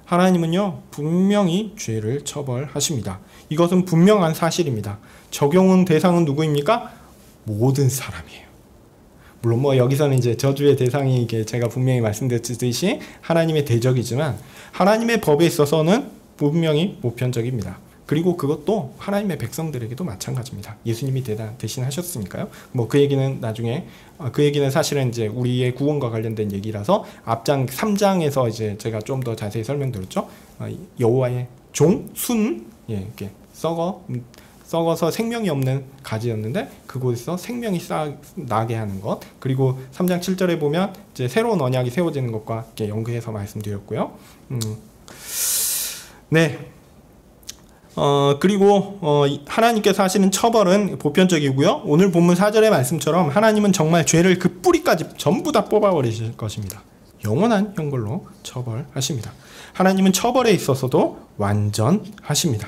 하나님은요, 분명히 죄를 처벌하십니다. 이것은 분명한 사실입니다. 적용 대상은 누구입니까? 모든 사람이에요. 물론 뭐 여기서는 이제 저주의 대상이 이게 제가 분명히 말씀드렸듯이 하나님의 대적이지만 하나님의 법에 있어서는 분명히 보편적입니다. 그리고 그것도 하나님의 백성들에게도 마찬가지입니다. 예수님이 대신하셨으니까요. 뭐 그 얘기는 나중에 그 얘기는 사실은 이제 우리의 구원과 관련된 얘기라서 앞장 3장에서 이제 제가 좀 더 자세히 설명드렸죠. 여호와의 종, 순, 이렇게 썩어서 생명이 없는 가지였는데 그곳에서 생명이 나게 하는 것. 그리고 3장 7절에 보면 이제 새로운 언약이 세워지는 것과 이렇게 연계해서 말씀드렸고요. 네. 그리고 하나님께서 하시는 처벌은 보편적이고요. 오늘 본문 4절의 말씀처럼 하나님은 정말 죄를 그 뿌리까지 전부 다 뽑아버리실 것입니다. 영원한 형벌로 처벌하십니다. 하나님은 처벌에 있어서도 완전하십니다.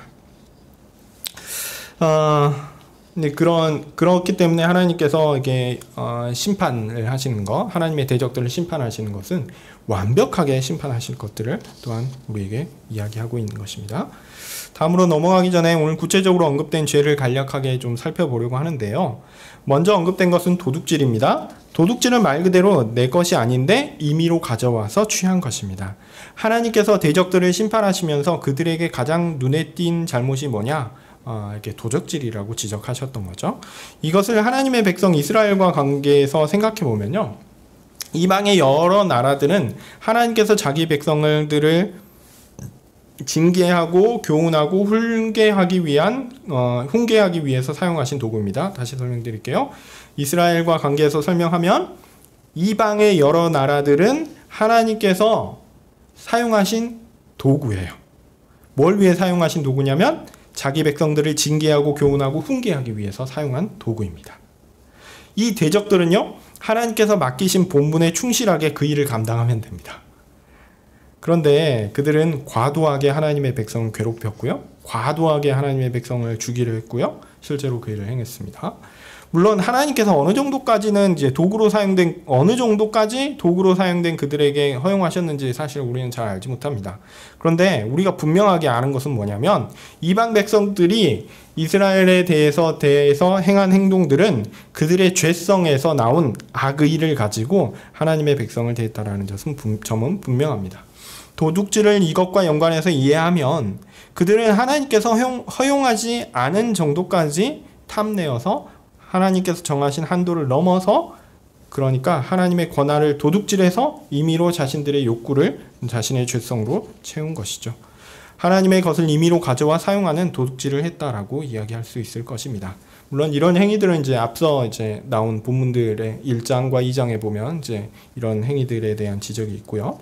네, 그렇기 때문에 하나님께서 이게 심판을 하시는 것, 하나님의 대적들을 심판하시는 것은 완벽하게 심판하실 것들을 또한 우리에게 이야기하고 있는 것입니다. 다음으로 넘어가기 전에 오늘 구체적으로 언급된 죄를 간략하게 좀 살펴보려고 하는데요. 먼저 언급된 것은 도둑질입니다. 도둑질은 말 그대로 내 것이 아닌데 임의로 가져와서 취한 것입니다. 하나님께서 대적들을 심판하시면서 그들에게 가장 눈에 띈 잘못이 뭐냐? 이렇게 도적질이라고 지적하셨던 거죠. 이것을 하나님의 백성 이스라엘과 관계에서 생각해 보면요. 이방의 여러 나라들은 하나님께서 자기 백성들을 징계하고 교훈하고 훈계하기 위해서 사용하신 도구입니다. 다시 설명드릴게요. 이스라엘과 관계에서 설명하면 이방의 여러 나라들은 하나님께서 사용하신 도구예요. 뭘 위해 사용하신 도구냐면 자기 백성들을 징계하고 교훈하고 훈계하기 위해서 사용한 도구입니다. 이 대적들은요, 하나님께서 맡기신 본분에 충실하게 그 일을 감당하면 됩니다. 그런데 그들은 과도하게 하나님의 백성을 괴롭혔고요. 과도하게 하나님의 백성을 죽이려 했고요. 실제로 그 일을 행했습니다. 물론 하나님께서 어느 정도까지 도구로 사용된 그들에게 허용하셨는지 사실 우리는 잘 알지 못합니다. 그런데 우리가 분명하게 아는 것은 뭐냐면 이방 백성들이 이스라엘에 대해서 행한 행동들은 그들의 죄성에서 나온 악의를 가지고 하나님의 백성을 대했다라는 점은 분명합니다. 도둑질을 이것과 연관해서 이해하면 그들은 하나님께서 허용하지 않은 정도까지 탐내어서 하나님께서 정하신 한도를 넘어서, 그러니까 하나님의 권한을 도둑질해서 임의로 자신들의 욕구를 자신의 죄성으로 채운 것이죠. 하나님의 것을 임의로 가져와 사용하는 도둑질을 했다라고 이야기할 수 있을 것입니다. 물론 이런 행위들은 이제 앞서 나온 본문들의 1장과 2장에 보면 이런 행위들에 대한 지적이 있고요.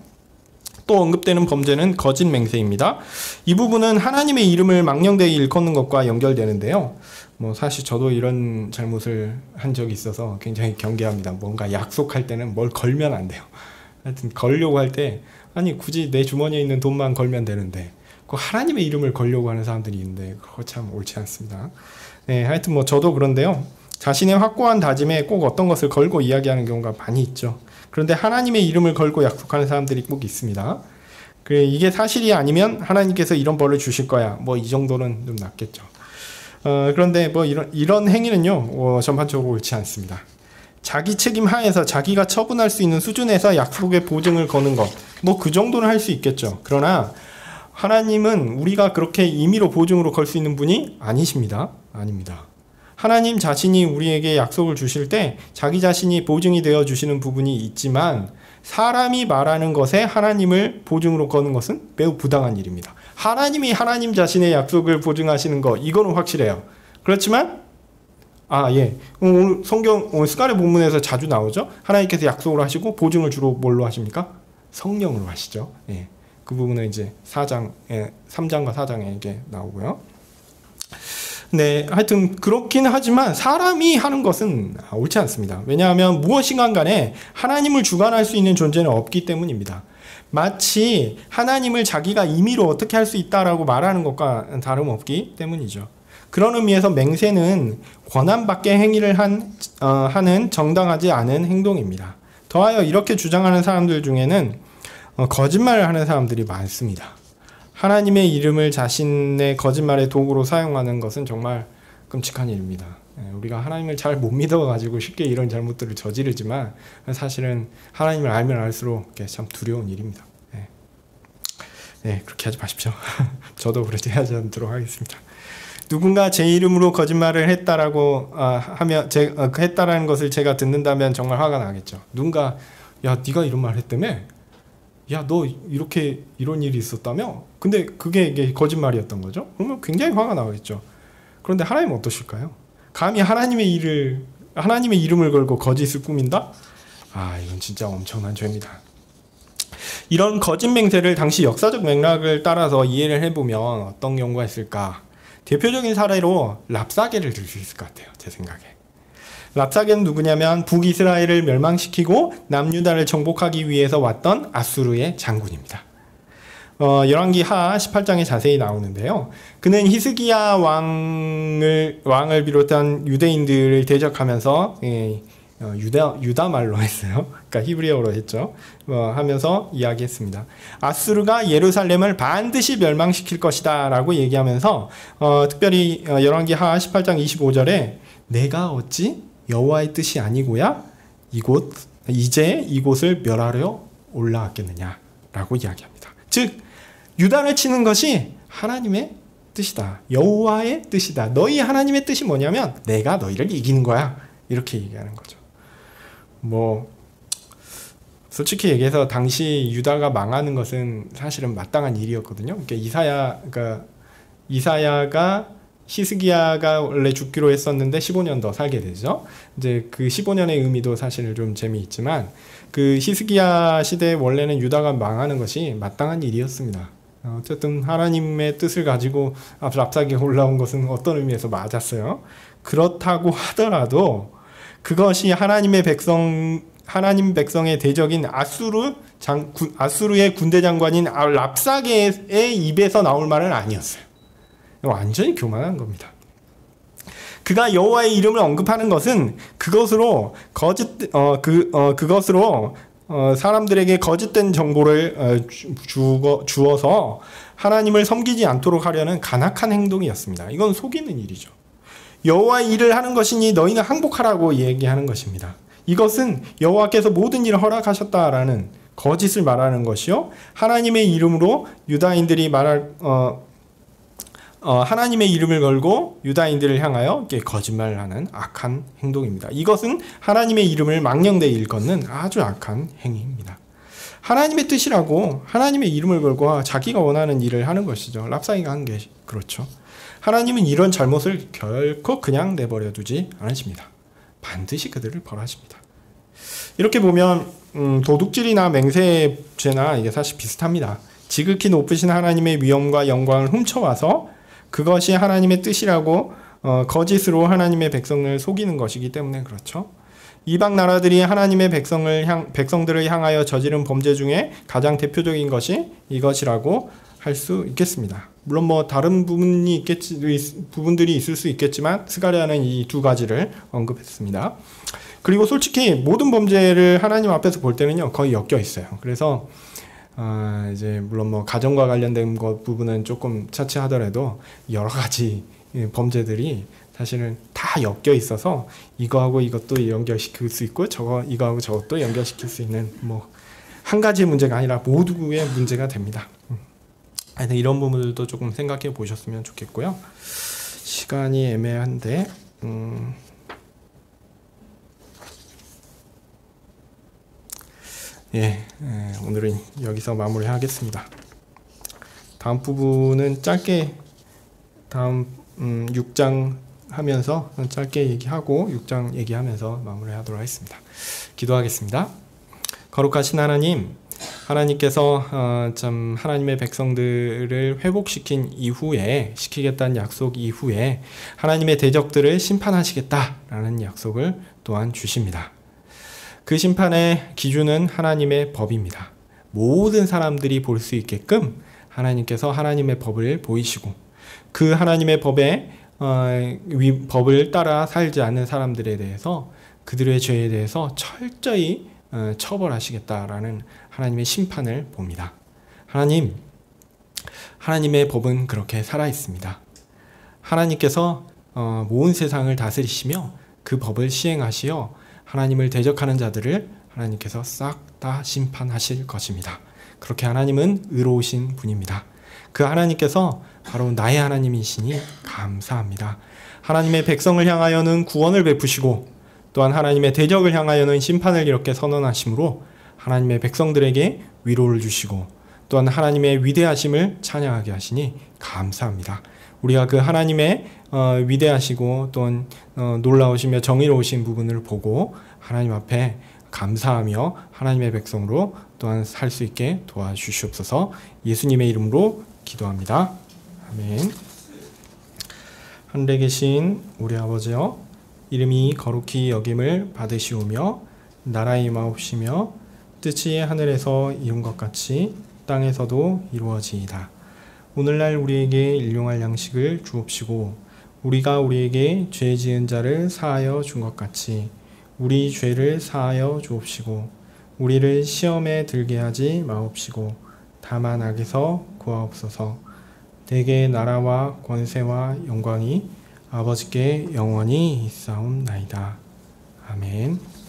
또 언급되는 범죄는 거짓 맹세입니다. 이 부분은 하나님의 이름을 망령되게 일컫는 것과 연결되는데요. 사실 저도 이런 잘못을 한 적이 있어서 굉장히 경계합니다. 뭔가 약속할 때는 뭘 걸면 안 돼요. 하여튼 걸려고 할 때 굳이 내 주머니에 있는 돈만 걸면 되는데 하나님의 이름을 걸려고 하는 사람들이 있는데 그거 참 옳지 않습니다. 네, 하여튼 저도 그런데요. 자신의 확고한 다짐에 꼭 어떤 것을 걸고 이야기하는 경우가 많이 있죠. 그런데 하나님의 이름을 걸고 약속하는 사람들이 꼭 있습니다. 이게 사실이 아니면 하나님께서 이런 벌을 주실 거야. 이 정도는 좀 낫겠죠. 그런데 이런 행위는요, 전반적으로 옳지 않습니다. 자기 책임 하에서 자기가 처분할 수 있는 수준에서 약속의 보증을 거는 것, 그 정도는 할 수 있겠죠. 그러나 하나님은 우리가 그렇게 임의로 보증으로 걸 수 있는 분이 아니십니다. 아닙니다. 하나님 자신이 우리에게 약속을 주실 때 자기 자신이 보증이 되어 주시는 부분이 있지만 사람이 말하는 것에 하나님을 보증으로 거는 것은 매우 부당한 일입니다. 하나님이 하나님 자신의 약속을 보증하시는 것, 이거는 확실해요. 그렇지만 오늘 스가랴 본문에서 자주 나오죠. 하나님께서 약속을 하시고 보증을 주로 뭘로 하십니까? 성령으로 하시죠. 예. 그 부분은 3장과 4장에 이게 나오고요. 네, 하여튼 그렇긴 하지만 사람이 하는 것은 옳지 않습니다. 왜냐하면 무엇인가 간에 하나님을 주관할 수 있는 존재는 없기 때문입니다. 마치 하나님을 자기가 임의로 어떻게 할 수 있다라고 말하는 것과 다름없기 때문이죠. 그런 의미에서 맹세는 권한 밖의 행위를 하는 정당하지 않은 행동입니다. 더하여 이렇게 주장하는 사람들 중에는 거짓말을 하는 사람들이 많습니다. 하나님의 이름을 자신의 거짓말의 도구로 사용하는 것은 정말 끔찍한 일입니다. 우리가 하나님을 잘 못 믿어가지고 쉽게 이런 잘못들을 저지르지만 사실은 하나님을 알면 알수록 참 두려운 일입니다. 그렇게 하지 마십시오. 저도 그렇게 하지 않도록 하겠습니다. 누군가 제 이름으로 거짓말을 했다라고 했다라는 것을 제가 듣는다면 정말 화가 나겠죠. 누군가 야 네가 이런 말 했다며? 야 너 이렇게 이런 일이 있었다며? 근데 이게 거짓말이었던 거죠? 그러면 굉장히 화가 나겠죠. 그런데 하나님은 어떠실까요? 감히 하나님의 이름을 걸고 거짓을 꾸민다? 이건 진짜 엄청난 죄입니다. 이런 거짓 맹세를 당시 역사적 맥락을 따라서 이해를 해보면 어떤 경우가 있을까? 대표적인 사례로 랍사게를 들 수 있을 것 같아요. 제 생각에. 랍사게는 누구냐면 북이스라엘을 멸망시키고 남유다를 정복하기 위해서 왔던 아수르의 장군입니다. 열왕기 하 18장에 자세히 나오는데요. 그는 히스기야 왕을 비롯한 유대인들을 대적하면서 유다 말로 했어요. 그러니까 히브리어로 했죠. 하면서 이야기했습니다. 아수르가 예루살렘을 반드시 멸망시킬 것이다 라고 얘기하면서 특별히 열왕기 하 18장 25절에 내가 어찌 여호와의 뜻이 아니고야 이제 이곳을 멸하려 올라왔겠느냐 라고 이야기합니다. 즉 유다를 치는 것이 하나님의 뜻이다. 여호와의 뜻이다. 너희 하나님의 뜻이 뭐냐면 내가 너희를 이기는 거야. 이렇게 얘기하는 거죠. 솔직히 얘기해서 당시 유다가 망하는 것은 사실은 마땅한 일이었거든요. 그러니까 이사야가 히스기야가 원래 죽기로 했었는데 15년 더 살게 되죠. 이제 그 15년의 의미도 사실 좀 재미있지만 그 히스기야 시대에 원래는 유다가 망하는 것이 마땅한 일이었습니다. 어쨌든 하나님의 뜻을 가지고 랍사게가 올라온 것은 어떤 의미에서 맞았어요. 그렇다고 하더라도 그것이 하나님 백성의 대적인 아수르의 군대 장관인 랍사게의 입에서 나올 말은 아니었어요. 완전히 교만한 겁니다. 그가 여호와의 이름을 언급하는 것은 그것으로 사람들에게 거짓된 정보를 주어서 하나님을 섬기지 않도록 하려는 간악한 행동이었습니다. 이건 속이는 일이죠. 여호와의 일을 하는 것이니 너희는 항복하라고 얘기하는 것입니다. 이것은 여호와께서 모든 일을 허락하셨다라는 거짓을 말하는 것이요, 하나님의 이름으로 유다인들이 하나님의 이름을 걸고 유다인들을 향하여 거짓말을 하는 악한 행동입니다. 이것은 하나님의 이름을 망령되이 일컫는 아주 악한 행위입니다. 하나님의 뜻이라고 하나님의 이름을 걸고 자기가 원하는 일을 하는 것이죠. 랍사게가 한 게 그렇죠. 하나님은 이런 잘못을 결코 그냥 내버려 두지 않으십니다. 반드시 그들을 벌하십니다. 이렇게 보면 도둑질이나 맹세죄나 이게 사실 비슷합니다. 지극히 높으신 하나님의 위엄과 영광을 훔쳐와서 그것이 하나님의 뜻이라고 거짓으로 하나님의 백성을 속이는 것이기 때문에 그렇죠. 이방 나라들이 하나님의 백성들을 향하여 저지른 범죄 중에 가장 대표적인 것이 이것이라고 할 수 있겠습니다. 물론 다른 부분들이 있을 수 있겠지만 스가랴는 이 두 가지를 언급했습니다. 그리고 솔직히 모든 범죄를 하나님 앞에서 볼 때는요 거의 엮여 있어요. 그래서 이제 물론 가정과 관련된 부분은 조금 차치하더라도 여러 가지 범죄들이 사실은 다 엮여 있어서 이거하고 이것도 연결시킬 수 있고 이거하고 저것도 연결시킬 수 있는 한 가지의 문제가 아니라 모두의 문제가 됩니다. 하여튼 이런 부분들도 조금 생각해 보셨으면 좋겠고요. 시간이 애매한데 오늘은 여기서 마무리하겠습니다. 다음 부분은 짧게 다음 6장 하면서 짧게 얘기하고 6장 얘기하면서 마무리하도록 하겠습니다. 기도하겠습니다. 거룩하신 하나님께서 참 하나님의 백성들을 회복시킨 이후에 시키겠다는 약속 이후에 하나님의 대적들을 심판하시겠다라는 약속을 또한 주십니다. 그 심판의 기준은 하나님의 법입니다. 모든 사람들이 볼 수 있게끔 하나님께서 하나님의 법을 보이시고 그 하나님의 법에 법을 따라 살지 않는 사람들에 대해서 그들의 죄에 대해서 철저히 처벌하시겠다라는 하나님의 심판을 봅니다. 하나님의 법은 그렇게 살아 있습니다. 하나님께서 모든 세상을 다스리시며 그 법을 시행하시어 하나님을 대적하는 자들을 하나님께서 싹 다 심판하실 것입니다. 그렇게 하나님은 의로우신 분입니다. 그 하나님께서 바로 나의 하나님이시니 감사합니다. 하나님의 백성을 향하여는 구원을 베푸시고 또한 하나님의 대적을 향하여는 심판을 이렇게 선언하심으로 하나님의 백성들에게 위로를 주시고 또한 하나님의 위대하심을 찬양하게 하시니 감사합니다. 우리가 그 하나님의 위대하시고 또한 놀라우시며 정의로우신 부분을 보고 하나님 앞에 감사하며 하나님의 백성으로 또한 살 수 있게 도와주시옵소서. 예수님의 이름으로 기도합니다. 아멘. 하늘에 계신 우리 아버지여, 이름이 거룩히 여김을 받으시오며 나라의 임하옵시며 뜻이 하늘에서 이룬 것 같이 땅에서도 이루어지이다. 오늘날 우리에게 일용할 양식을 주옵시고 우리가 우리에게 죄 지은 자를 사하여 준 것 같이 우리 죄를 사하여 주옵시고 우리를 시험에 들게 하지 마옵시고 다만 악에서 구하옵소서. 대개 나라와 권세와 영광이 아버지께 영원히 있사옵나이다. 아멘.